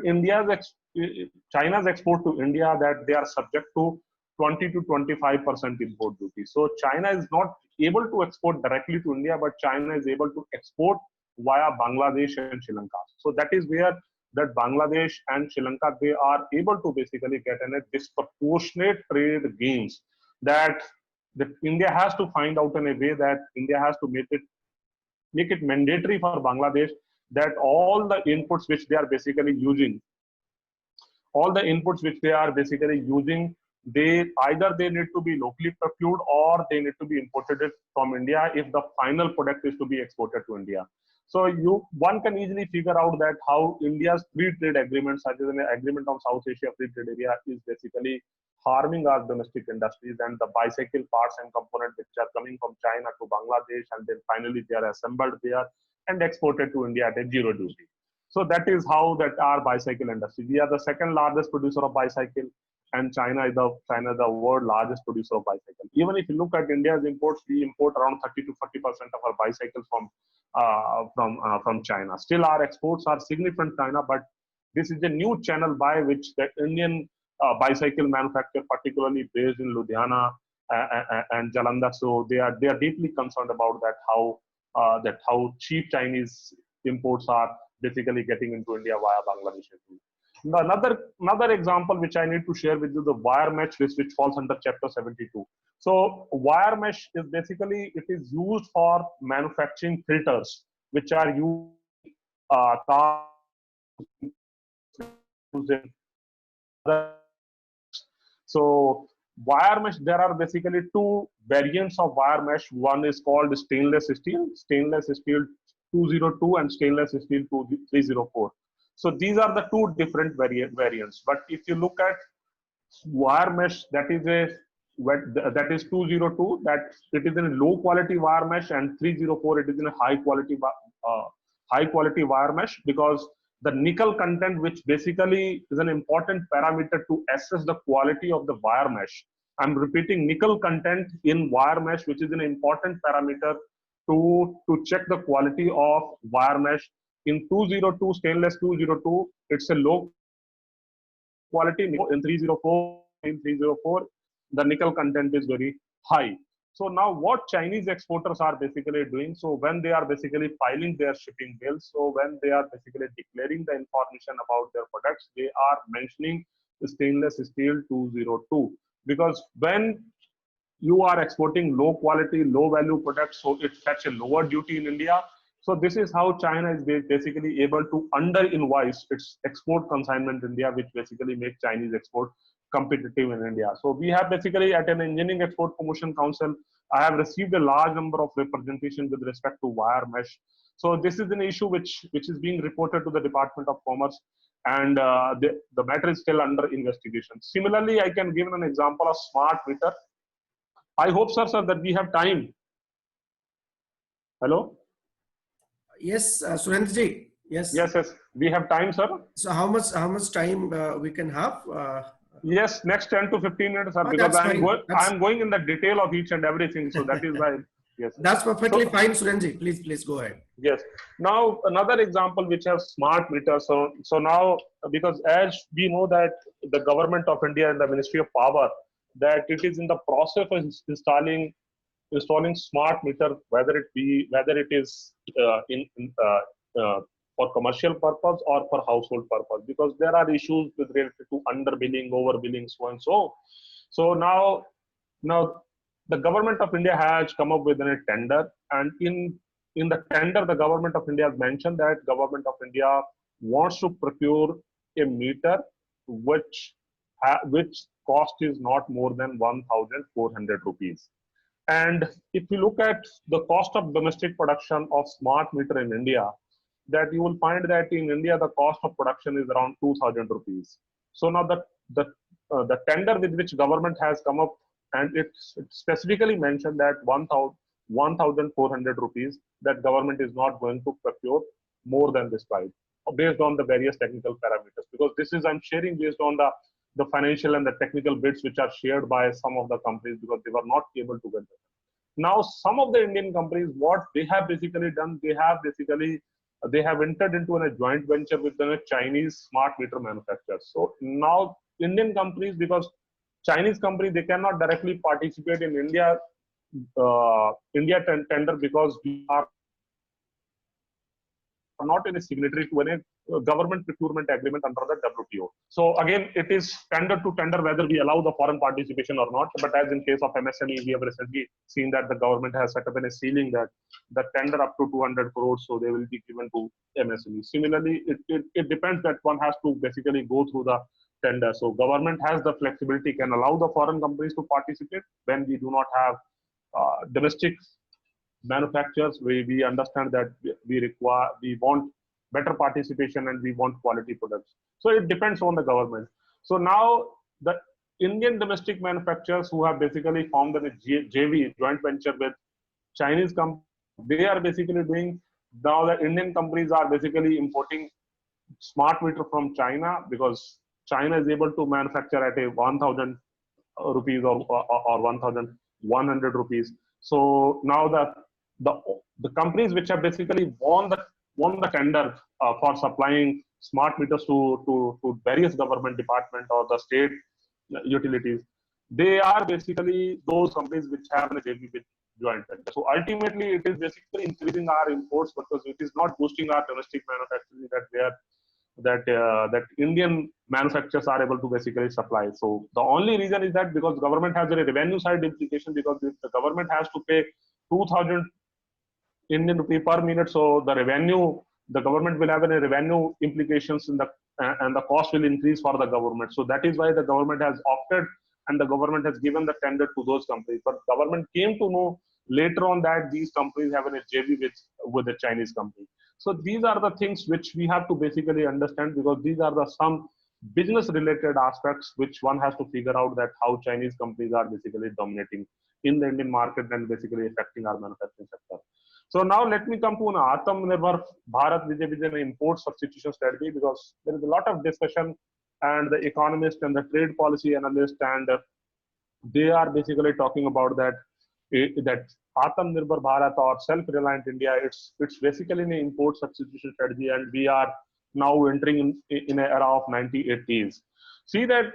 China's export to India, that they are subject to 20 to 25% import duty. So China is not able to export directly to India, but China is able to export via Bangladesh and Sri Lanka. So that is where that Bangladesh and Sri Lanka, they are able to basically get a disproportionate trade gains that India has to find out in a way that India has to make it mandatory for Bangladesh that all the inputs which they are basically using, they either they need to be locally procured or they need to be imported from India if the final product is to be exported to India. So one can easily figure out that how India's free trade agreements, such as an agreement of South Asia Free Trade Area, is basically harming our domestic industries, and the bicycle parts and components which are coming from China to Bangladesh, and then finally they are assembled there and exported to India at a zero duty. So that is how that our bicycle industry. We are the second largest producer of bicycle, and China is the world largest producer of bicycle. Even if you look at India's imports, we import around 30 to 40% of our bicycles from China. Still, our exports are significant China, but this is a new channel by which the Indian bicycle manufacturer, particularly based in Ludhiana and Jalandhar, so they are deeply concerned about that how cheap Chinese imports are basically getting into India via Bangladesh. Another example which I need to share with you, the wire mesh, which falls under Chapter 72. So wire mesh is basically, it is used for manufacturing filters, which are used in so wire mesh, there are basically two variants of wire mesh. One is called stainless steel 202 and stainless steel 304. So these are the two different variants. But if you look at wire mesh, that is 202, that it is in a low quality wire mesh, and 304 it is in a high quality wire mesh, because the nickel content, which basically is an important parameter to assess the quality of the wire mesh. I'm repeating, nickel content in wire mesh, which is an important parameter to check the quality of wire mesh. In 202, stainless 202, it's a low quality. In 304, the nickel content is very high. So now what Chinese exporters are basically doing, so when they are basically filing their shipping bills, so when they are basically declaring the information about their products, they are mentioning the stainless steel 202. Because when you are exporting low quality, low value products, so it fetch a lower duty in India. So this is how China is basically able to under invoice its export consignment in India, which basically makes Chinese export competitive in India. So we have basically at an Engineering Export Promotion Council, I have received a large number of representation with respect to wire mesh. So this is an issue which is being reported to the Department of Commerce, and the matter is still under investigation. Similarly, I can give an example of smart meter. I hope, sir, that we have time. Hello? Yes, Surendra. Yes. Yes, we have time, sir. So how much time we can have? Yes, next 10 to 15 minutes, sir, Oh, because I'm going in the detail of each and everything. So that is why. Yes. That's perfectly fine, Surendra. Please go ahead. Yes. Now another example which have smart meters. So now, because as we know that the government of India and the Ministry of Power, that it is in the process of installing smart meter, whether it is for commercial purpose or for household purpose, because there are issues with related to underbilling, overbilling, so and so. So now the government of India has come up with a tender, and in the tender, the government of India has mentioned that government of India wants to procure a meter which cost is not more than 1,400 rupees. And if you look at the cost of domestic production of smart meter in India, that you will find that in India the cost of production is around 2,000 rupees. So now the tender with which government has come up, and it specifically mentioned that 1,400 rupees, that government is not going to procure more than this price based on the various technical parameters. Because this is, I'm sharing based on the financial and the technical bids which are shared by some of the companies because they were not able to get them. Now, some of the Indian companies, what they have basically done, they have entered into a joint venture with the Chinese smart meter manufacturers. So now Indian companies, because Chinese companies, they cannot directly participate in India tender because we are not in a signatory to any government procurement agreement under the WTO. So again, it is tender to tender whether we allow the foreign participation or not. But as in case of MSME, we have recently seen that the government has set up a ceiling that the tender up to 200 crores, so they will be given to MSME. Similarly, it depends that one has to basically go through the tender. So government has the flexibility, can allow the foreign companies to participate when we do not have domestic manufacturers. We understand that we want better participation and we want quality products. So it depends on the government. So now the Indian domestic manufacturers who have basically formed a JV, joint venture with Chinese companies, they are basically doing, now the Indian companies are basically importing smart meter from China because China is able to manufacture at a 1,000 rupees or 1,100 rupees. So now the companies which have basically won the tender for supplying smart meters to various government departments or the state utilities, they are basically those companies which have a JV with joint venture. So ultimately, it is basically increasing our imports because it is not boosting our domestic manufacturing that Indian manufacturers are able to basically supply. So the only reason is that because government has a revenue side implication, because if the government has to pay 2,000 Indian rupee per minute, so the government will have any revenue implications and the cost will increase for the government. So that is why the government has opted and the government has given the tender to those companies. But government came to know later on that these companies have a JV with the Chinese company. So these are the things which we have to basically understand, because these are some business related aspects which one has to figure out that how Chinese companies are basically dominating in the Indian market and basically affecting our manufacturing sector. So now let me come to an Atmanirbhar Bharat with an import substitution strategy, because there is a lot of discussion and the economist and the trade policy analyst and they are basically talking about that Atmanirbhar Bharat or self-reliant India, it's basically an import substitution strategy, and we are now entering in an era of 1980s. See that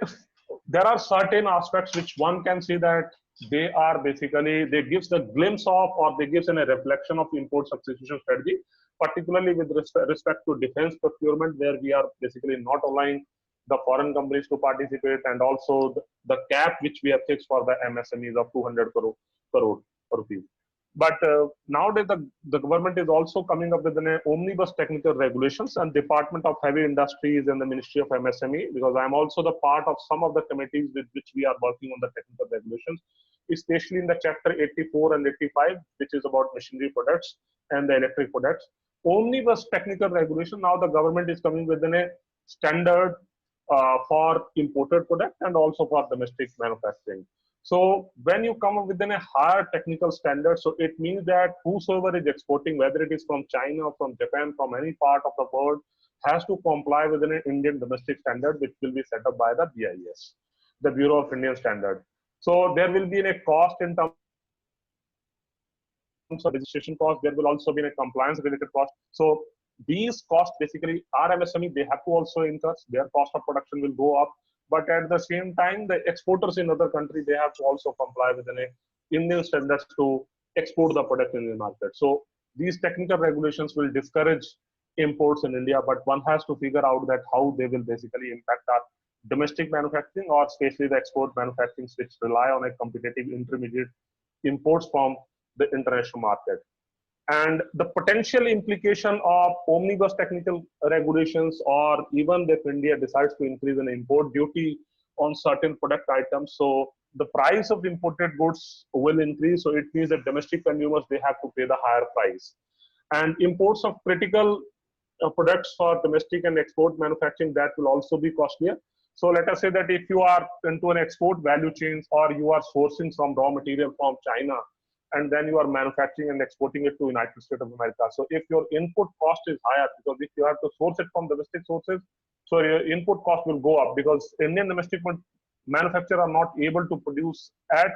there are certain aspects which one can see that they gives a glimpse of, or they gives a reflection of import substitution strategy, particularly with respect to defense procurement, where we are basically not allowing the foreign companies to participate, and also the cap which we have fixed for the MSMEs of 200 crore rupees. But nowadays the government is also coming up with an omnibus technical regulations, and Department of Heavy Industries and the Ministry of MSME, because I am also the part of some of the committees with which we are working on the technical regulations, especially in the chapter 84 and 85, which is about machinery products and the electric products. Omnibus technical regulation, now the government is coming with a standard for imported product and also for domestic manufacturing. So when you come up with a higher technical standard, so it means that whosoever is exporting, whether it is from China or from Japan, from any part of the world, has to comply with an Indian domestic standard, which will be set up by the BIS, the Bureau of Indian Standard. So there will be a cost in terms of registration cost. There will also be a compliance related cost. So these costs basically are MSME, they have to also incur, their cost of production will go up. But at the same time, the exporters in other countries, they have to also comply with an Indian standards to export the product in the market. So these technical regulations will discourage imports in India, but one has to figure out that how they will basically impact our domestic manufacturing, or especially the export manufacturing, which rely on a competitive intermediate imports from the international market. And the potential implication of omnibus technical regulations, or even if India decides to increase an import duty on certain product items, so the price of imported goods will increase. So it means that domestic consumers, they have to pay the higher price. And imports of critical products for domestic and export manufacturing, that will also be costlier. So let us say that if you are into an export value chains, or you are sourcing some raw material from China, and then you are manufacturing and exporting it to United States of America. So if your input cost is higher, because if you have to source it from domestic sources, so your input cost will go up, because Indian domestic manufacturers are not able to produce at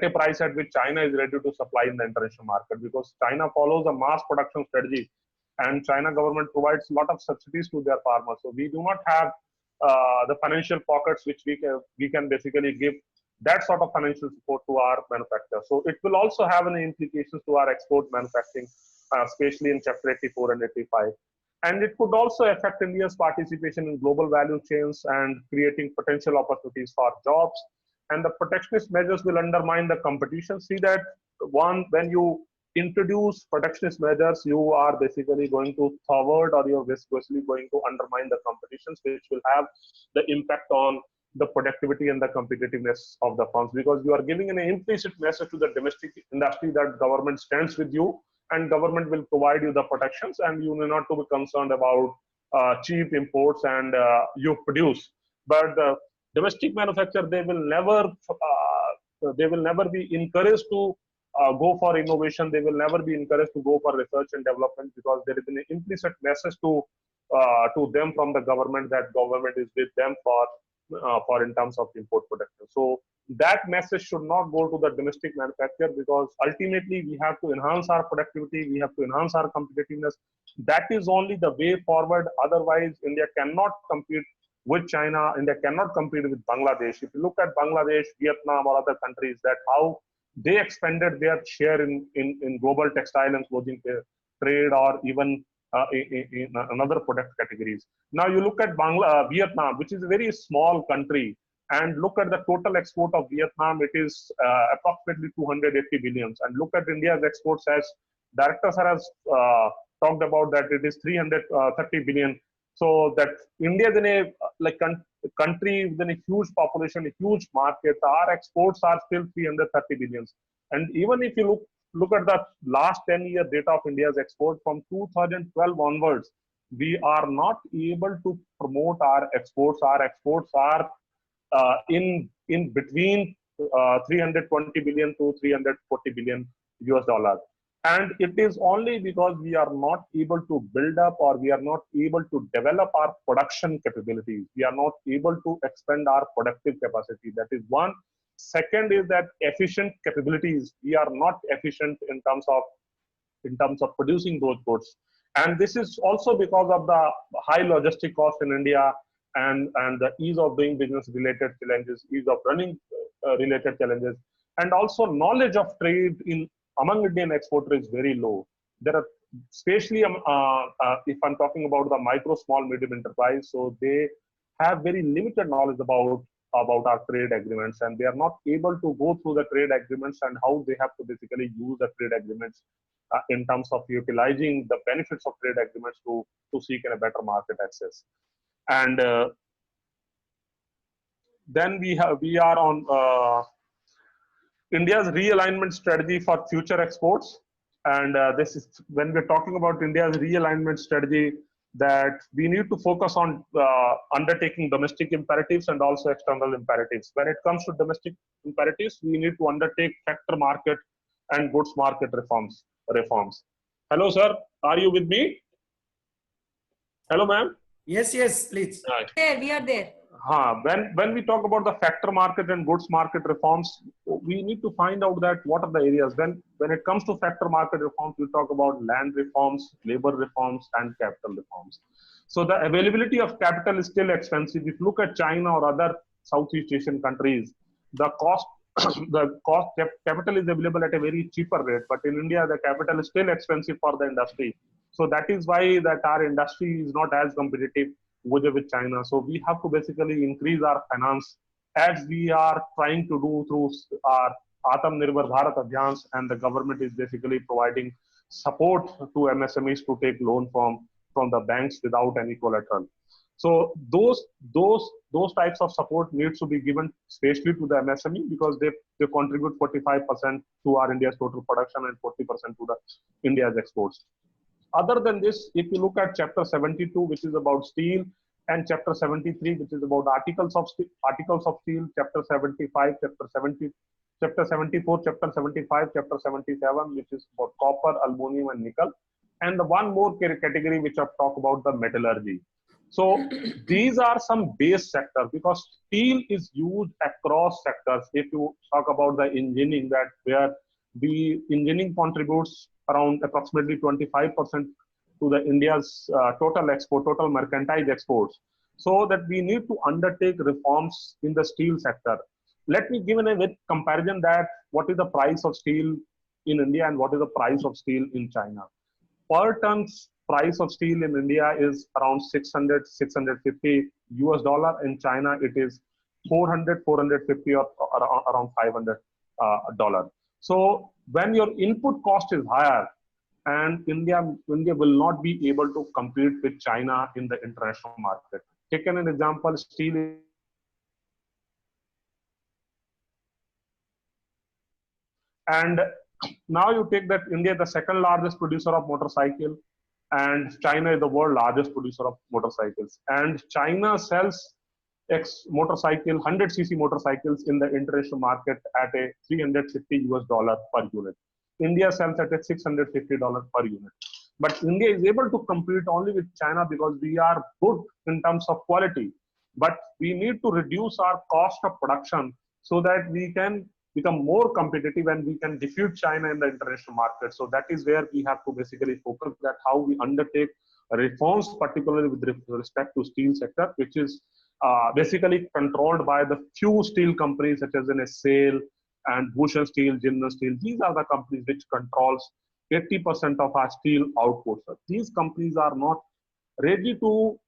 a price at which China is ready to supply in the international market, because China follows a mass production strategy, and China government provides a lot of subsidies to their farmers. So we do not have the financial pockets which we can basically give that sort of financial support to our manufacturers. So it will also have any implications to our export manufacturing, especially in Chapter 84 and 85. And it could also affect India's participation in global value chains and creating potential opportunities for jobs. And the protectionist measures will undermine the competition. See that when you introduce protectionist measures, you are basically going to thwart, or you're basically going to undermine the competitions, which will have the impact on the productivity and the competitiveness of the firms, because you are giving an implicit message to the domestic industry that government stands with you and government will provide you the protections, and you need not to be concerned about cheap imports and you produce. But the domestic manufacturer, they will never be encouraged to go for innovation. They will never be encouraged to go for research and development, because there is an implicit message to them from the government that government is with them for in terms of import protection. So that message should not go to the domestic manufacturer, because ultimately we have to enhance our productivity, we have to enhance our competitiveness. That is only the way forward. Otherwise, India cannot compete with China. India cannot compete with Bangladesh. If you look at Bangladesh, Vietnam, or other countries, that how they expanded their share in global textile and clothing trade, or even in another product categories. Now you look at Vietnam, which is a very small country, and look at the total export of Vietnam. It is approximately 280 billions. And look at India's exports, as Director Sir has talked about, that it is 330 billion. So that India is in a country within a huge population, a huge market. Our exports are still 330 billions. And even if you look at the last 10-year data of India's export from 2012 onwards, we are not able to promote our exports. Our exports are in between 320 billion to 340 billion US dollars. And it is only because we are not able to build up, or we are not able to develop our production capabilities. We are not able to expand our productive capacity. That is one. Second is that efficient capabilities. We are not efficient in terms of producing those goods. And this is also because of the high logistic cost in India, and the ease of doing business related challenges, ease of running related challenges, and also knowledge of trade among Indian exporters is very low. There are, especially if I'm talking about the micro, small, medium enterprise, so they have very limited knowledge about our trade agreements, and they are not able to go through the trade agreements and how they have to basically use the trade agreements in terms of utilizing the benefits of trade agreements to seek a better market access. And then we are on India's realignment strategy for future exports. And this is when we're talking about India's realignment strategy, that we need to focus on undertaking domestic imperatives and also external imperatives. When it comes to domestic imperatives, we need to undertake factor market and goods market reforms. Hello, sir. Are you with me? Hello, ma'am. Yes, please. There, we are there. When we talk about the factor market and goods market reforms, we need to find out that what are the areas. When it comes to factor market reforms, we talk about land reforms, labor reforms, and capital reforms. So the availability of capital is still expensive. If you look at China or other Southeast Asian countries, the capital is available at a very cheaper rate. But in India, the capital is still expensive for the industry. So that is why that our industry is not as competitive with China. So we have to basically increase our finance, as we are trying to do through our Atmanirbhar Bharat Abhiyan, and the government is basically providing support to MSMEs to take loan from the banks without any collateral. So those types of support needs to be given especially to the MSME, because they contribute 45% to our India's total production and 40% to the India's exports. Other than this, if you look at Chapter 72, which is about steel, and Chapter 73, which is about articles of steel, Chapter 75, Chapter chapter 74, chapter 75, chapter 77, which is for copper, aluminum, and nickel. And the one more category which I've talked about, the metallurgy. So these are some base sectors, because steel is used across sectors. If you talk about the engineering, that where the engineering contributes around approximately 25% to the India's total export, total mercantile exports. So that we need to undertake reforms in the steel sector. Let me give a comparison that what is the price of steel in India and what is the price of steel in China. Per ton's price of steel in India is around 600, 650 US dollar. In China, it is 400, 450 or around 500 dollar. So when your input cost is higher, and India will not be able to compete with China in the international market. Taken an example, steel. And now you take that India is the second largest producer of motorcycle, and China is the world largest producer of motorcycles. And China sells motorcycle, 100cc motorcycles in the international market at a 350 US dollar per unit. India sells at a $650 per unit. But India is able to compete only with China because we are good in terms of quality. But we need to reduce our cost of production so that we can become more competitive and we can defeat China in the international market. So that is where we have to basically focus, that how we undertake reforms, particularly with respect to steel sector, which is basically controlled by the few steel companies such as SAIL and Bhushan Steel, Jindal Steel. These are the companies which controls 80% of our steel output. So these companies are not ready to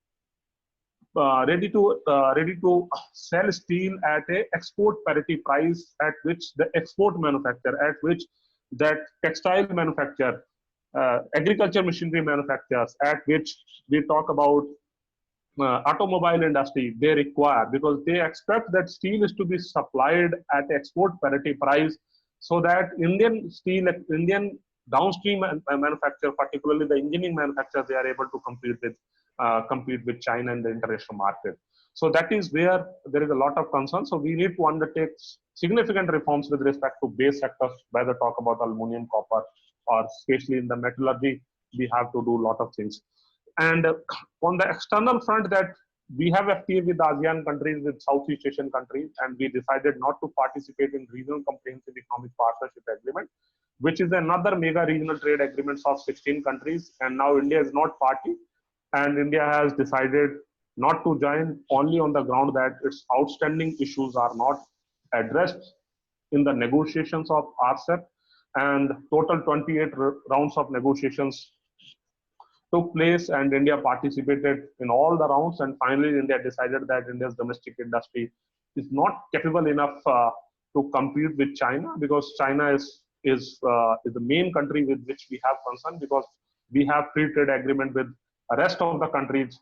sell steel at a export parity price at which the export manufacturer, at which that textile manufacturer, agriculture machinery manufacturers, at which we talk about automobile industry, they require, because they expect that steel is to be supplied at export parity price, so that Indian steel, Indian downstream manufacturer, particularly the engineering manufacturers, they are able to compete with China in the international market. So that is where there is a lot of concern. So we need to undertake significant reforms with respect to base sectors, whether talk about aluminum, copper, or especially in the metallurgy, we have to do a lot of things. And on the external front, that we have FTA with ASEAN countries, with Southeast Asian countries, and we decided not to participate in regional comprehensive economic partnership agreement, which is another mega regional trade agreements of 16 countries. And now India is not party, and India has decided not to join, only on the ground that its outstanding issues are not addressed in the negotiations of RCEP. And total 28 rounds of negotiations took place, and India participated in all the rounds. And finally, India decided that India's domestic industry is not capable enough to compete with China, because China is the main country with which we have concern, because we have free trade agreement with the rest of the countries,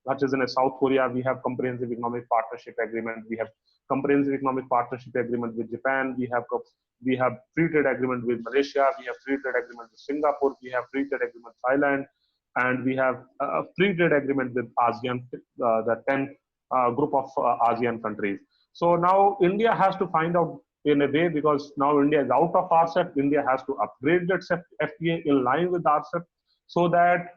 such as in South Korea, we have comprehensive economic partnership agreement. We have comprehensive economic partnership agreement with Japan. We have free trade agreement with Malaysia. We have free trade agreement with Singapore. We have free trade agreement with Thailand. And we have a free trade agreement with ASEAN, the 10 group of ASEAN countries. So now India has to find out in a way, because now India is out of RCEP, India has to upgrade that FTA in line with RCEP, so that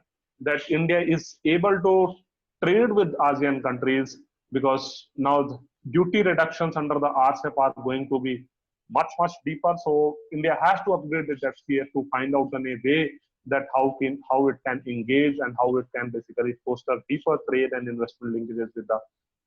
India is able to trade with ASEAN countries, because now the duty reductions under the RCEP are going to be much, much deeper. So India has to upgrade the FTA to find out in a way that how it can engage and how it can basically foster deeper trade and investment linkages with the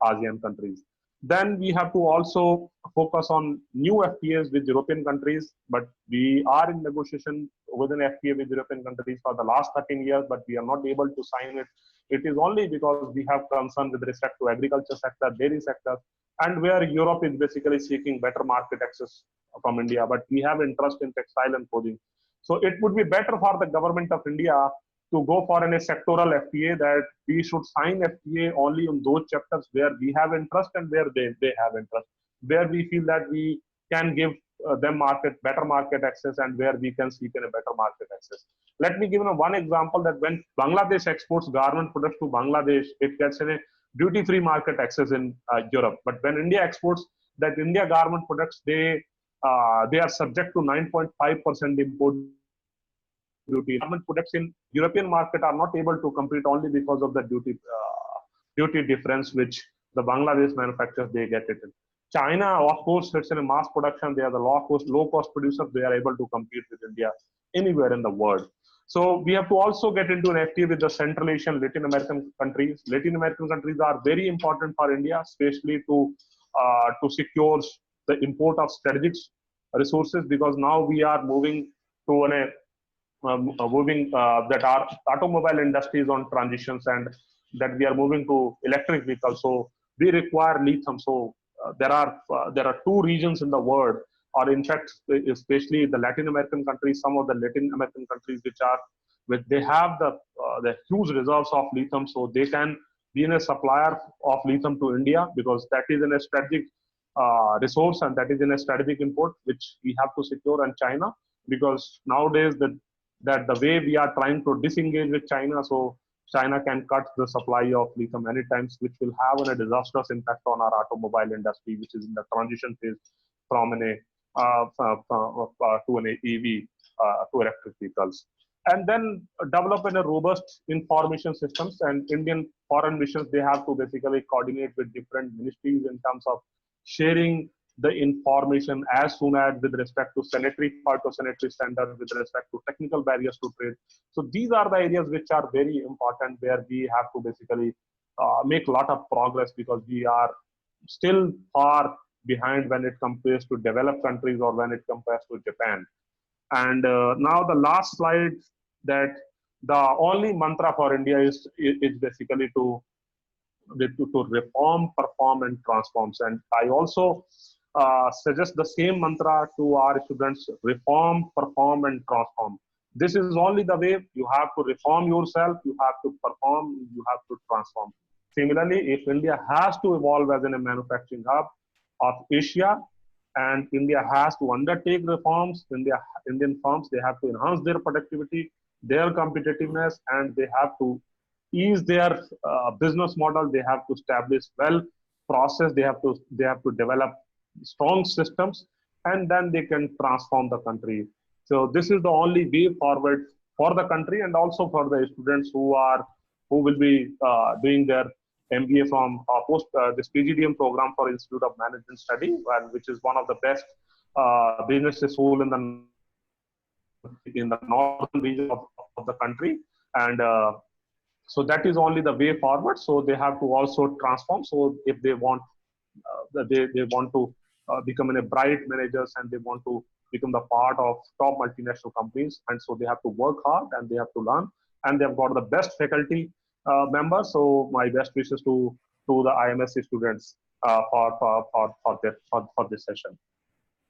ASEAN countries. Then we have to also focus on new FTAs with European countries, but we are in negotiation with an FTA with European countries for the last 13 years, but we are not able to sign it. It is only because we have concern with respect to agriculture sector, dairy sector, and where Europe is basically seeking better market access from India, but we have interest in textile and clothing. So it would be better for the government of India to go for a sectoral FTA, that we should sign FTA only on those chapters where we have interest and where they have interest, where we feel that we can give them better market access, and where we can seek a better market access. Let me give one example, that when Bangladesh exports garment products to Bangladesh, it gets a duty-free market access in Europe. But when India exports that India garment products, they they are subject to 9.5% import duty. Government products in European market are not able to compete only because of the duty difference which the Bangladesh manufacturers they get it in. China, of course, it's in a mass production. They are the low cost producers. They are able to compete with India anywhere in the world. So we have to also get into an FTA with the Central Asian, Latin American countries. Latin American countries are very important for India, especially to secure the import of strategic resources, because now we are moving to that our automobile industry is on transitions, and that we are moving to electric vehicles. So we require lithium. So there are two regions in the world, or in fact, especially the Latin American countries, some of the Latin American countries they have the huge reserves of lithium, so they can be in a supplier of lithium to India, because that is in a strategic resource, and that is in a strategic import which we have to secure. And China, because nowadays that the way we are trying to disengage with China, so China can cut the supply of lithium many times, which will have a disastrous impact on our automobile industry, which is in the transition phase from to an EV to electric vehicles. And then develop a robust information systems, and Indian foreign missions, they have to basically coordinate with different ministries in terms of sharing the information as soon as with respect to sanitary standards, with respect to technical barriers to trade. So these are the areas which are very important, where we have to basically make a lot of progress, because we are still far behind when it compares to developed countries or when it compares to Japan. And now the last slide, that the only mantra for India is basically to reform, perform, and transform. And I also suggest the same mantra to our students: reform, perform, and transform. This is only the way. You have to reform yourself, you have to perform, you have to transform. Similarly, if India has to evolve as a manufacturing hub of Asia, and India has to undertake reforms, Indian firms, they have to enhance their productivity, their competitiveness, and they have to ease their business model. They have to establish well process. They have to develop strong systems, and then they can transform the country. So this is the only way forward for the country, and also for the students who will be doing their MBA from this PGDM program for Institute of Management Study, which is one of the best business school in the northern region of the country. And so that is only the way forward. So they have to also transform. So if they want, they want to become a bright managers, and they want to become the part of top multinational companies, and so they have to work hard, and they have to learn, and they've got the best faculty members. So my best wishes to the IMSC students for this session.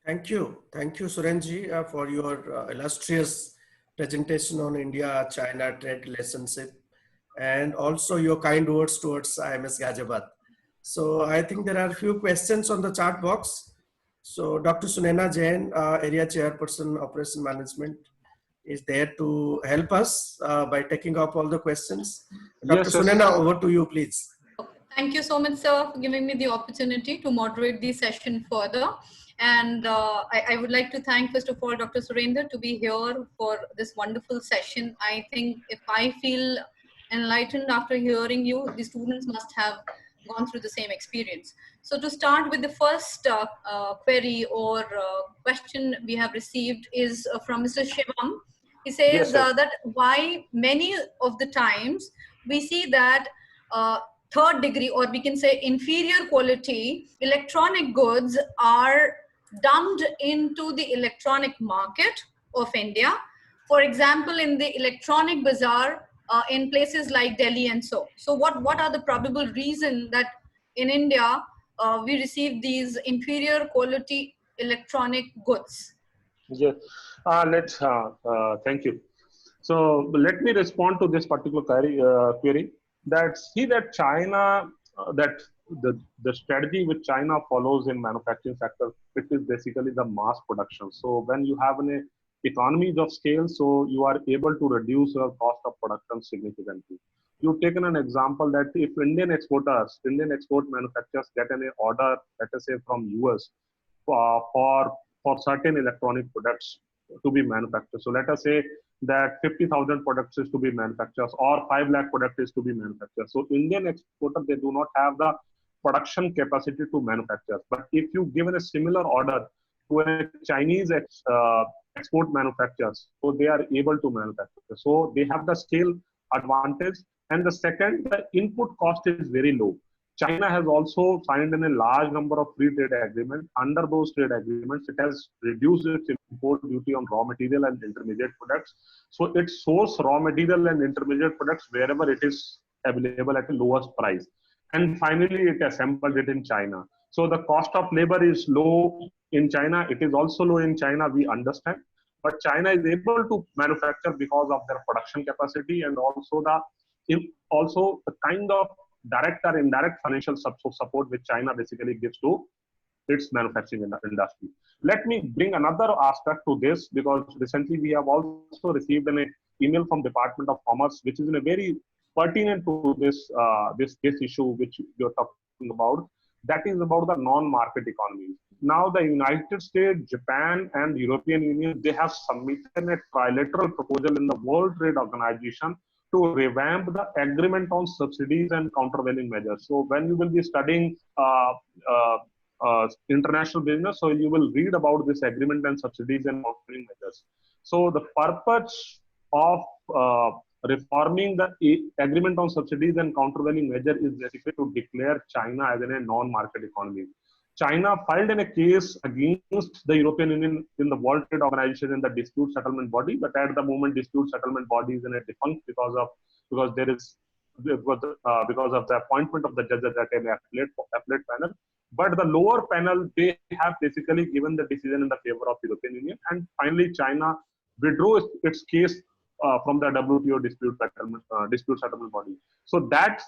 Thank you, Surenji, for your illustrious presentation on India-China trade relationship, and also your kind words towards IMS Ghaziabad. So I think there are a few questions on the chat box. So Dr. Sunena Jain, Area Chairperson, Operation Management, is there to help us by taking up all the questions. Dr. Sunena, over to you, please. Thank you so much, sir, for giving me the opportunity to moderate the session further. And I would like to thank, first of all, Dr. Surendra to be here for this wonderful session. I think if I feel enlightened after hearing you, the students must have gone through the same experience. So to start with, the first query or question we have received is from Mr. Shivam. He says that why many of the times we see that third degree, or we can say inferior quality electronic goods are dumped into the electronic market of India. For example, in the electronic bazaar in places like Delhi and so. So what are the probable reasons that in India we receive these inferior quality electronic goods? Yes, thank you. So let me respond to this particular query. That China, that the strategy which China follows in manufacturing sector, it is basically the mass production. So when you have an economies of scale, so you are able to reduce your cost of production significantly. You've taken an example that if Indian export manufacturers get an order, let us say from US, for for certain electronic products to be manufactured. So let us say that 50,000 products is to be manufactured or 5 lakh product is to be manufactured. So Indian exporter, they do not have the production capacity to manufacture. But if you given a similar order to a Chinese export manufacturers, so they are able to manufacture. So they have the scale advantage. And the second, the input cost is very low. China has also signed in a large number of free trade agreements. Under those trade agreements, it has reduced its import duty on raw material and intermediate products. So it sources raw material and intermediate products wherever it is available at the lowest price. And finally, it assembled it in China. So the cost of labor is low in China. It is also low in China, we understand. But China is able to manufacture because of their production capacity and also the kind of direct or indirect financial support which China basically gives to its manufacturing industry. Let me bring another aspect to this, because recently we have also received an email from Department of Commerce, which is in a very pertinent to this issue which you're talking about. That is about the non-market economies. Now the United States, Japan, and European Union, they have submitted a trilateral proposal in the World Trade Organization to revamp the agreement on subsidies and countervailing measures. So when you will be studying international business, so you will read about this agreement and subsidies and countervailing measures. So the purpose of reforming the agreement on subsidies and countervailing measure is basically to declare China as a non-market economy. China filed in a case against the European Union in the World Trade Organization in the dispute settlement body, but at the moment dispute settlement body is in a defunct because of the appointment of the judge at an appellate panel. But the lower panel, they have basically given the decision in the favor of European Union, and finally China withdrew its case from the WTO dispute settlement body. So that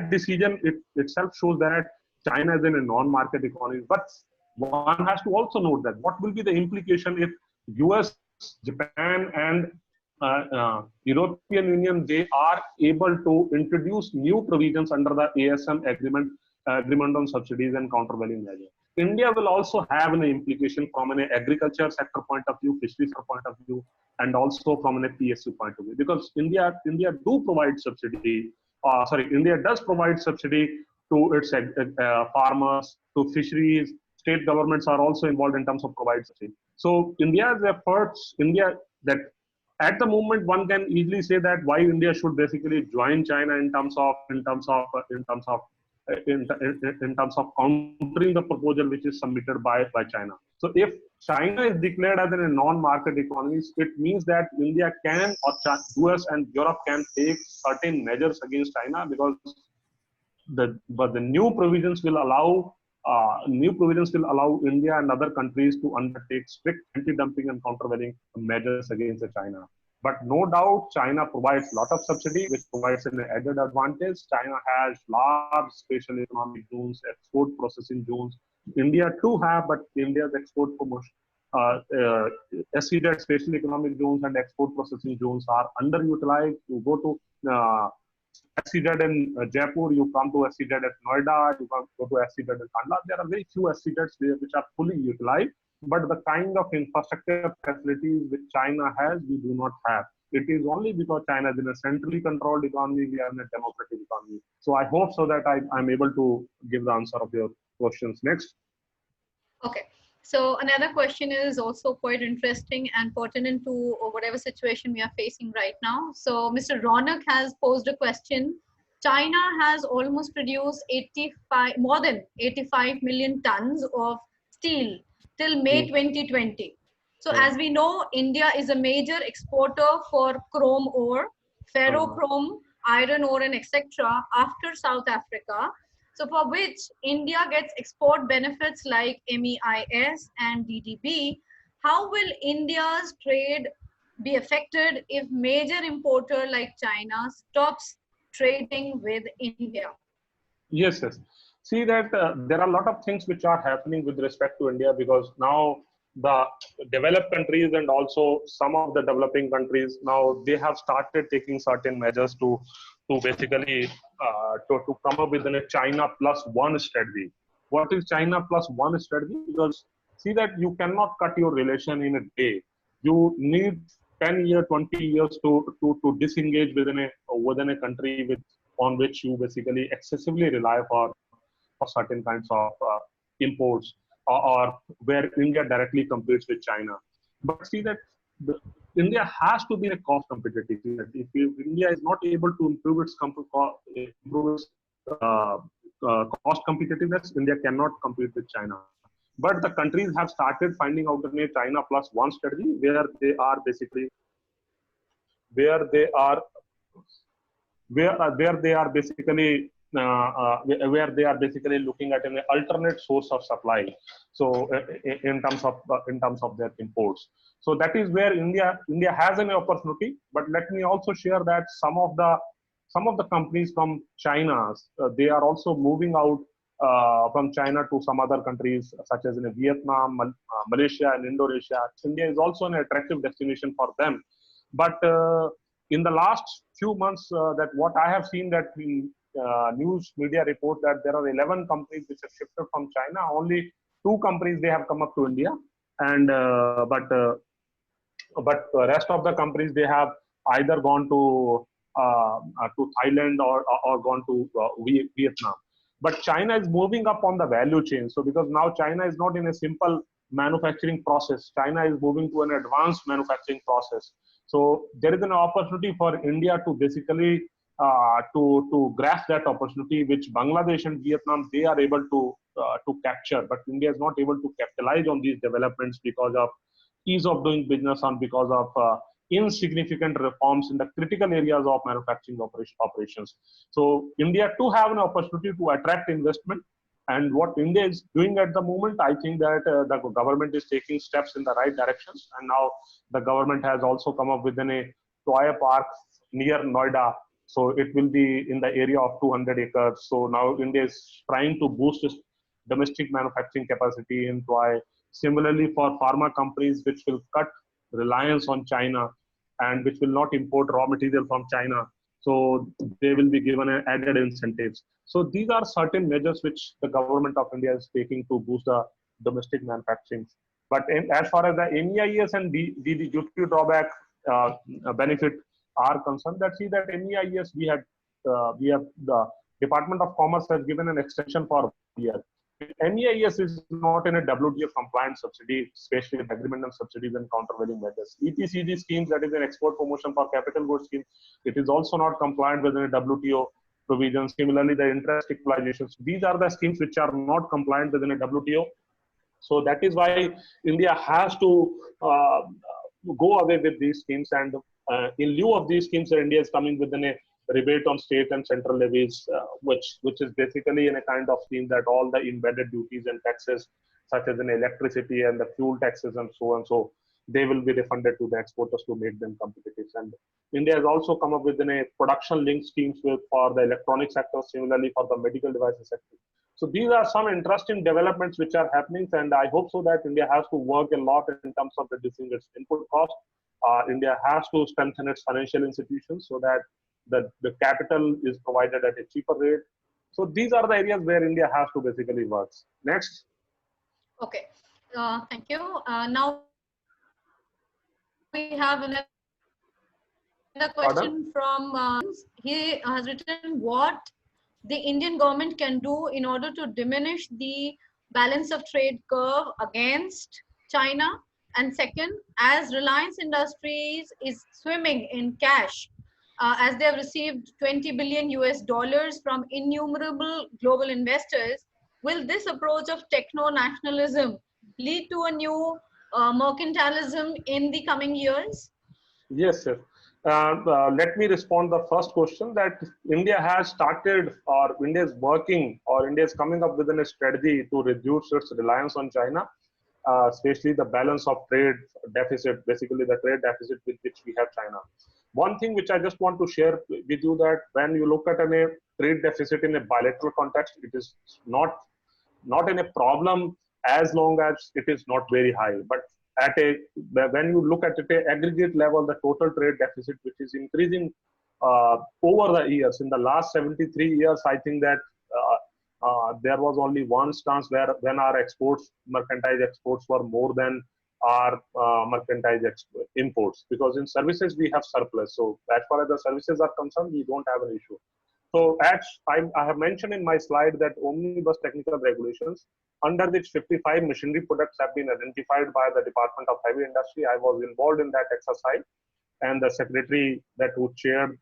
decision itself shows that China is in a non-market economy. But one has to also note that what will be the implication if US, Japan, and European Union, they are able to introduce new provisions under the ASM agreement on subsidies and countervailing measures. India will also have an implication from an agriculture sector point of view, fisheries point of view, and also from an PSU point of view, because India does provide subsidy to its farmers, to fisheries. State governments are also involved in terms of providing subsidy. So India's efforts, that at the moment one can easily say that why India should basically join China in terms of countering the proposal which is submitted by China. So if China is declared as a non-market economy, it means that India can, or US and Europe can take certain measures against China, because the new provisions will allow India and other countries to undertake strict anti-dumping and countervailing measures against China. But no doubt, China provides a lot of subsidy, which provides an added advantage. China has large special economic zones, export processing zones. India too have, but India's export promotion, SEZ, special economic zones, and export processing zones are underutilized. You go to SEZ in Jaipur, you come to SEZ at Noida, you come to SEZ in Kandla. There are very few SEZs which are fully utilized, but the kind of infrastructure facilities which China has, we do not have. It is only because China is in a centrally controlled economy, we are in a democratic economy. So I hope so that I'm able to give the answer of your questions. Next. Okay. So another question is also quite interesting and pertinent to whatever situation we are facing right now. So Mr. Ronak has posed a question. China has almost produced more than 85 million tons of steel till May 2020. So as we know, India is a major exporter for chrome ore, ferrochrome, iron ore, and etc. after South Africa. So for which India gets export benefits like MEIS and DDB. How will India's trade be affected if major importer like China stops trading with India? Yes. See that there are a lot of things which are happening with respect to India, because now the developed countries and also some of the developing countries, now they have started taking certain measures to basically to come up with a China plus one strategy. What is China plus one strategy? Because see that you cannot cut your relation in a day. You need 10 years, 20 years to disengage within a country on which you basically excessively rely for certain kinds of imports, or where India directly competes with China. But see that India has to be a cost competitive. If India is not able to improve its cost competitiveness, India cannot compete with China. But the countries have started finding out a China plus one strategy, where they are basically where they are basically looking at an alternate source of supply. So in terms of their imports. So that is where India has an opportunity. But let me also share that some of the companies from China, they are also moving out from China to some other countries, such as in Vietnam, Malaysia, and Indonesia. India is also an attractive destination for them. But in the last few months, that what I have seen, that news media report that there are 11 companies which have shifted from China. Only 2 companies they have come up to India, and but the rest of the companies, they have either gone to Thailand or gone to Vietnam. But China is moving up on the value chain. So because now China is not in a simple manufacturing process, China is moving to an advanced manufacturing process. So there is an opportunity for India to basically to grasp that opportunity, which Bangladesh and Vietnam, they are able to capture, but India is not able to capitalize on these developments because of ease of doing business and because of insignificant reforms in the critical areas of manufacturing operations. So India too have an opportunity to attract investment. And what India is doing at the moment, I think that the government is taking steps in the right directions. And now the government has also come up with a toy park near Noida. So it will be in the area of 200 acres. So now India is trying to boost its domestic manufacturing capacity in toy. Similarly, for pharma companies, which will cut reliance on China and which will not import raw material from China, so they will be given added incentives. So these are certain measures which the government of India is taking to boost the domestic manufacturing. But as far as the MEIS and the duty drawback benefit are concerned, that see that MEIS we have the Department of Commerce has given an extension for 1 year. MEIS is not in a WTO compliant subsidy, especially in agreement on subsidies and countervailing measures. EPCG schemes, that is an export promotion for capital goods scheme, it is also not compliant within a WTO provision. Similarly, the interest equalizations, these are the schemes which are not compliant within a WTO. So that is why India has to go away with these schemes, and in lieu of these schemes, India is coming within a rebate on state and central levies, which is basically in a kind of scheme that all the embedded duties and taxes, such as in electricity and the fuel taxes and so on, so they will be refunded to the exporters to make them competitive. And India has also come up with a production-linked schemes for the electronic sector, similarly for the medical devices sector. So these are some interesting developments which are happening, and I hope so that India has to work a lot in terms of reducing its input cost. India has to strengthen its financial institutions so that the capital is provided at a cheaper rate. So these are the areas where India has to basically work. Next. Okay, thank you. Now we have another question from, he has written what the Indian government can do in order to diminish the balance of trade curve against China. And second, as Reliance Industries is swimming in cash, as they have received $20 billion from innumerable global investors, will this approach of techno-nationalism lead to a new mercantilism in the coming years? Yes, sir. Let me respond the first question, that India has started, or India is working, or India is coming up with a strategy to reduce its reliance on China, especially the balance of trade deficit, basically the trade deficit with which we have China. One thing which I just want to share with you, that when you look at a trade deficit in a bilateral context, it is not in a problem as long as it is not very high. But when you look at an aggregate level, the total trade deficit, which is increasing over the years, in the last 73 years, I think that there was only one stance where when our exports, mercantile exports were more than our mercantile imports, because in services we have surplus. So as far as the services are concerned, we don't have an issue. So as I have mentioned in my slide that omnibus technical regulations, under which 55 machinery products have been identified by the Department of Heavy Industry. I was involved in that exercise, and the secretary who chaired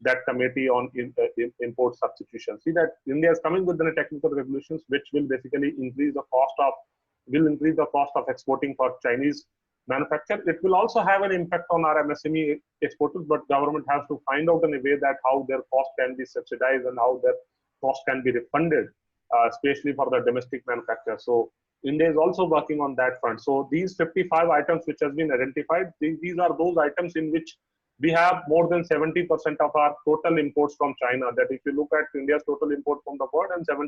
that committee on import substitution. See that India is coming with the technical regulations which will basically increase the cost of exporting for Chinese manufacture. It will also have an impact on our MSME exporters, but government has to find out in a way that how their cost can be subsidized and how their cost can be refunded, especially for the domestic manufacturer. So India is also working on that front. So these 55 items which has been identified, these are those items in which we have more than 70% of our total imports from China. That if you look at India's total import from the world, and 70%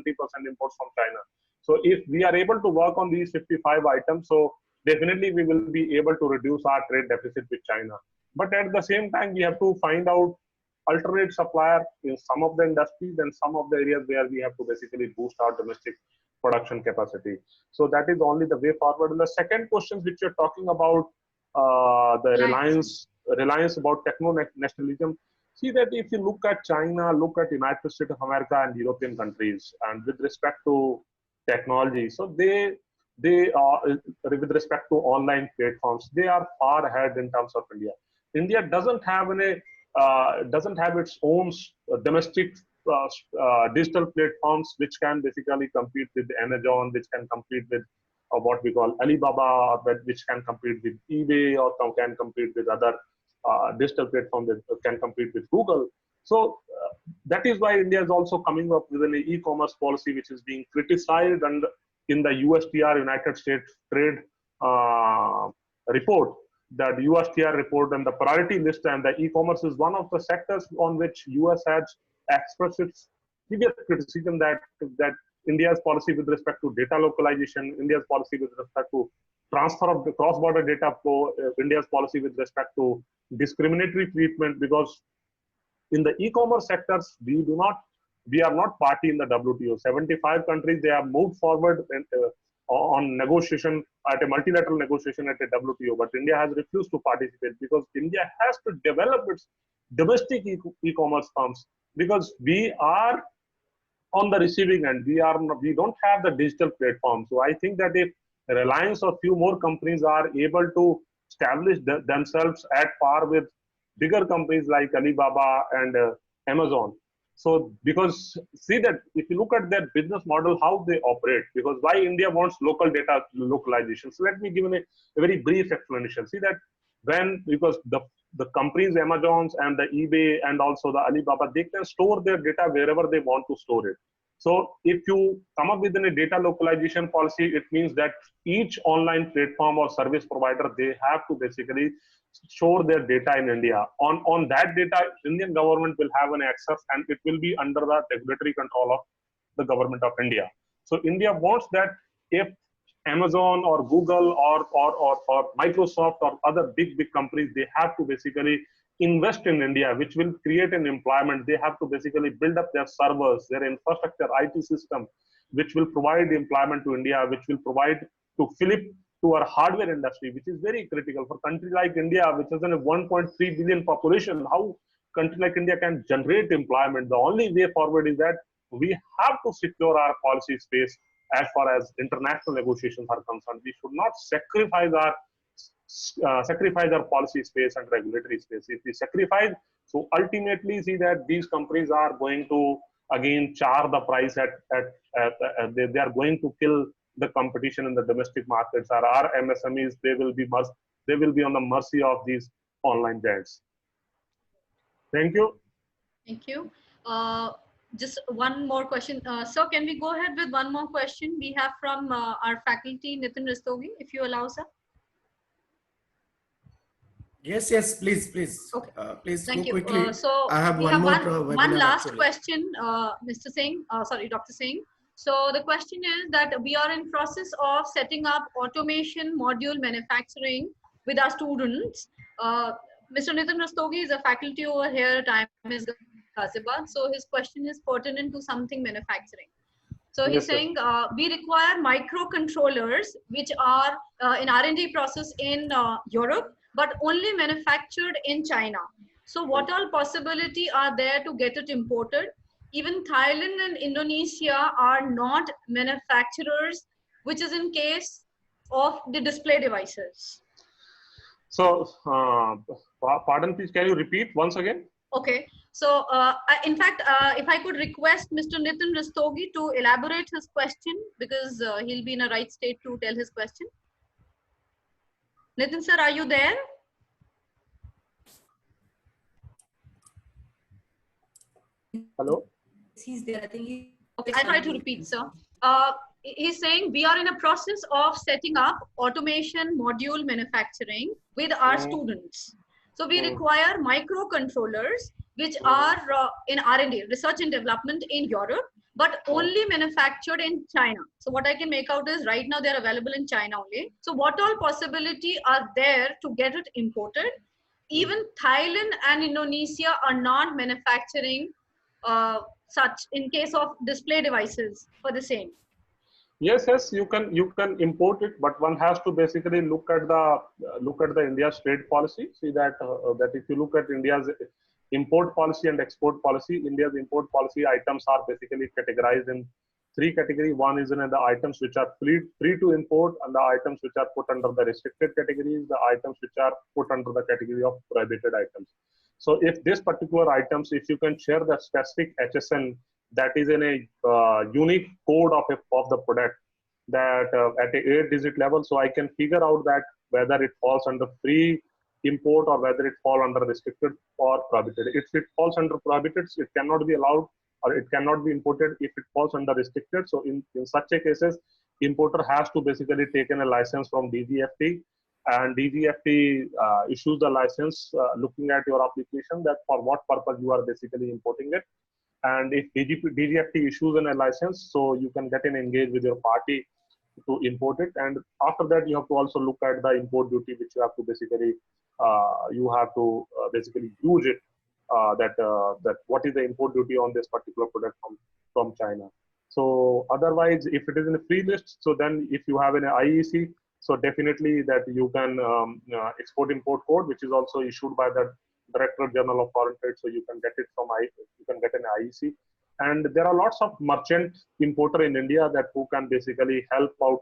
imports from China. So if we are able to work on these 55 items, so definitely we will be able to reduce our trade deficit with China. But at the same time, we have to find out alternate supplier in some of the industries and some of the areas where we have to basically boost our domestic production capacity. So that is only the way forward. And the second question which you're talking about, the reliance about techno-nationalism. See that if you look at China, look at United States of America and European countries, and with respect to technology, so they are, with respect to online platforms, they are far ahead in terms of India. India doesn't have its own domestic digital platforms which can basically compete with Amazon, which can compete with what we call Alibaba, which can compete with eBay, or can compete with other digital platforms that can compete with Google. So that is why India is also coming up with an e-commerce policy which is being criticized, and in the USTR, United States Trade report, that USTR report and the priority list, and the e-commerce is one of the sectors on which US has expressed its severe criticism that India's policy with respect to data localization, India's policy with respect to transfer of the cross-border data flow, India's policy with respect to discriminatory treatment, because in the e-commerce sectors, we are not party in the WTO. 75 countries, they have moved forward on negotiation at a multilateral negotiation at a WTO, but India has refused to participate because India has to develop its domestic e-commerce firms, because we are on the receiving end. We don't have the digital platform. So I think that if Reliance or few more companies are able to establish themselves at par with bigger companies like Alibaba and Amazon. So because see that if you look at their business model, how they operate, because why India wants local data localization. So let me give a very brief explanation. See that because the companies, Amazons and the eBay and also the Alibaba, they can store their data wherever they want to store it. So if you come up with a data localization policy, it means that each online platform or service provider, they have to basically store their data in India. On that data, Indian government will have an access, and it will be under the regulatory control of the government of India. So India wants that if Amazon or Google or Microsoft or other big companies, they have to basically invest in India, which will create an employment. They have to basically build up their servers, their infrastructure, IT system, which will provide employment to India, which will provide to Philip, to our hardware industry, which is very critical for a country like India, which has a 1.3 billion population. How a country like India can generate employment? The only way forward is that we have to secure our policy space as far as international negotiations are concerned. We should not sacrifice our policy space and regulatory space. If we sacrifice, so ultimately see that these companies are going to again charge the price they are going to kill the competition in the domestic markets. Our MSMEs, they will be on the mercy of these online giants. Thank you. Thank you. Just one more question. Sir, can we go ahead with one more question we have from our faculty, Nitin Rastogi, if you allow, sir? Yes, please. Okay. Please Thank go you. quickly. So I have we one have more one last actually. question, Mr. Singh, Dr. Singh. So the question is that we are in process of setting up automation module manufacturing with our students. Mr. Nitin Rastogi is a faculty over here at IMS Ghaziabad. So his question is pertinent to something manufacturing. So he's Yes, sir. saying we require microcontrollers which are in R&D process in Europe, but only manufactured in China. So what all possibility are there to get it imported? Even Thailand and Indonesia are not manufacturers, which is in case of the display devices. So, pardon, please, can you repeat once again? Okay, so in fact, if I could request Mr. Nitin Rastogi to elaborate his question, because he'll be in a right state to tell his question. Nitin sir, are you there? Hello? He's there. I think he. Okay, I'll try to repeat, sir. He's saying we are in a process of setting up automation module manufacturing with our students. So we require microcontrollers, which are in R&D, research and development in Europe, but only manufactured in China. So what I can make out is right now they're available in China only. So what all possibility are there to get it imported? Even Thailand and Indonesia are not manufacturing such in case of display devices for the same. Yes, yes, you can import it, but one has to basically look at the India's trade policy. See that that if you look at India's import policy and export policy, India's import policy items are basically categorized in three categories. One is in the items which are free to import, and the items which are put under the restricted categories, the items which are put under the category of prohibited items. So if this particular items, if you can share the specific HSN that is in a unique code of the product that at a 8-digit level, so I can figure out that whether it falls under free import or whether it falls under restricted or prohibited. If it falls under prohibited, it cannot be allowed or it cannot be imported. If it falls under restricted, so in such a cases, importer has to basically take in a license from DGFT, and DGFT issues the license looking at your application that for what purpose you are basically importing it. And if DGFT issues a license, so you can get engaged with your party to import it. And after that, you have to also look at the import duty, which you have to basically basically use it. That what is the import duty on this particular product from China. So otherwise, if it is in a free list, so then if you have an IEC, so definitely that you can export import code, which is also issued by the Director General of Foreign Trade, so you can get it from you can get an IEC. And there are lots of merchant importer in India that who can basically help out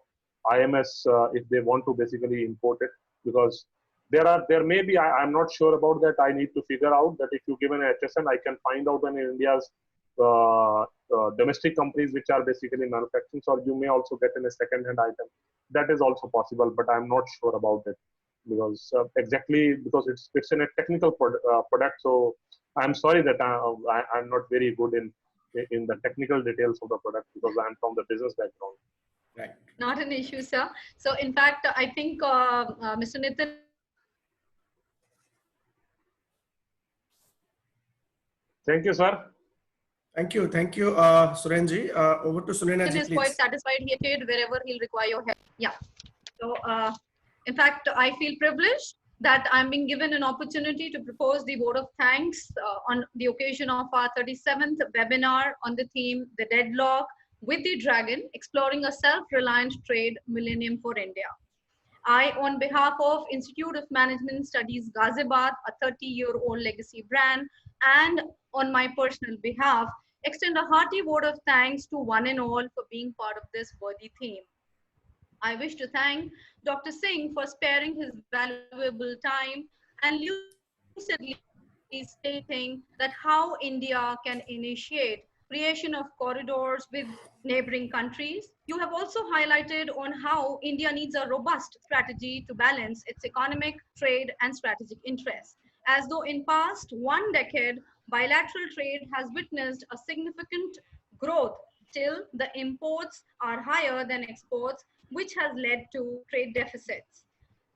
IMS if they want to basically import it, because there may be, I'm not sure about that. I need to figure out that if you give an HSN, I can find out in India's domestic companies which are basically manufacturing, so you may also get in a second-hand item. That is also possible, but I'm not sure about it because because it's in a technical product. So I'm sorry that I'm not very good in the technical details of the product because I'm from the business background. Right. Not an issue, sir. So in fact, I think Mr. Nitin. Thank you, sir. Thank you, Surenji. Over to Sunena ji, Is please. quite satisfied. He did wherever he'll require your help. Yeah. So in fact, I feel privileged that I'm being given an opportunity to propose the vote of thanks on the occasion of our 37th webinar on the theme, The Deadlock with the Dragon, Exploring a Self-Reliant Trade Millennium for India. I, on behalf of Institute of Management Studies Ghaziabad, a 30-year-old legacy brand, and on my personal behalf, extend a hearty vote of thanks to one and all for being part of this worthy theme. I wish to thank Dr. Singh for sparing his valuable time and lucidly stating that how India can initiate creation of corridors with neighboring countries. You have also highlighted on how India needs a robust strategy to balance its economic, trade, and strategic interests. As though in past 1 decade, bilateral trade has witnessed a significant growth till the imports are higher than exports, which has led to trade deficits.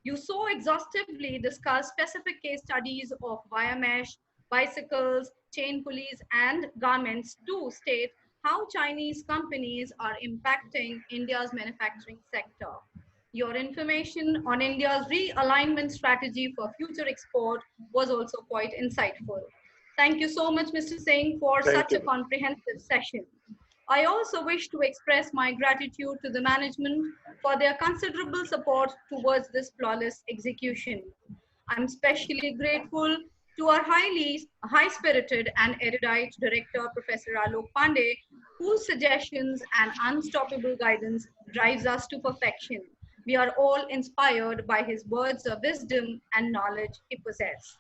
You so exhaustively discuss specific case studies of wire mesh, bicycles, chain pulleys, and garments to state how Chinese companies are impacting India's manufacturing sector. Your information on India's realignment strategy for future export was also quite insightful. Thank you so much, Mr. Singh, for such a comprehensive session. I also wish to express my gratitude to the management for their considerable support towards this flawless execution. I'm especially grateful to our high-spirited and erudite director, Professor Alok Pandey, whose suggestions and unstoppable guidance drives us to perfection. We are all inspired by his words of wisdom and knowledge he possesses.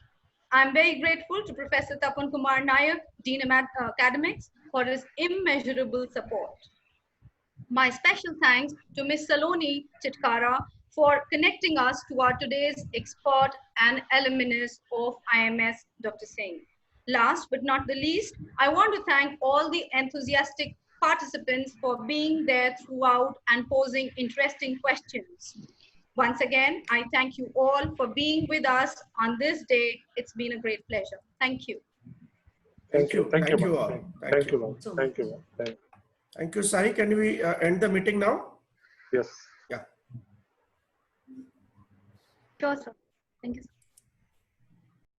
I'm very grateful to Professor Tapan Kumar Nayak, Dean of Academics, for his immeasurable support. My special thanks to Ms. Saloni Chitkara for connecting us to our today's expert and alumnus of IMS, Dr. Singh. Last but not the least, I want to thank all the enthusiastic participants for being there throughout and posing interesting questions. Once again, I thank you all for being with us on this day. It's been a great pleasure. Thank you. Thank you. Thank you all. Thank you. Thank you. Thank you, Sai. Can we end the meeting now? Yes. Yeah. Sure, sir. Thank you.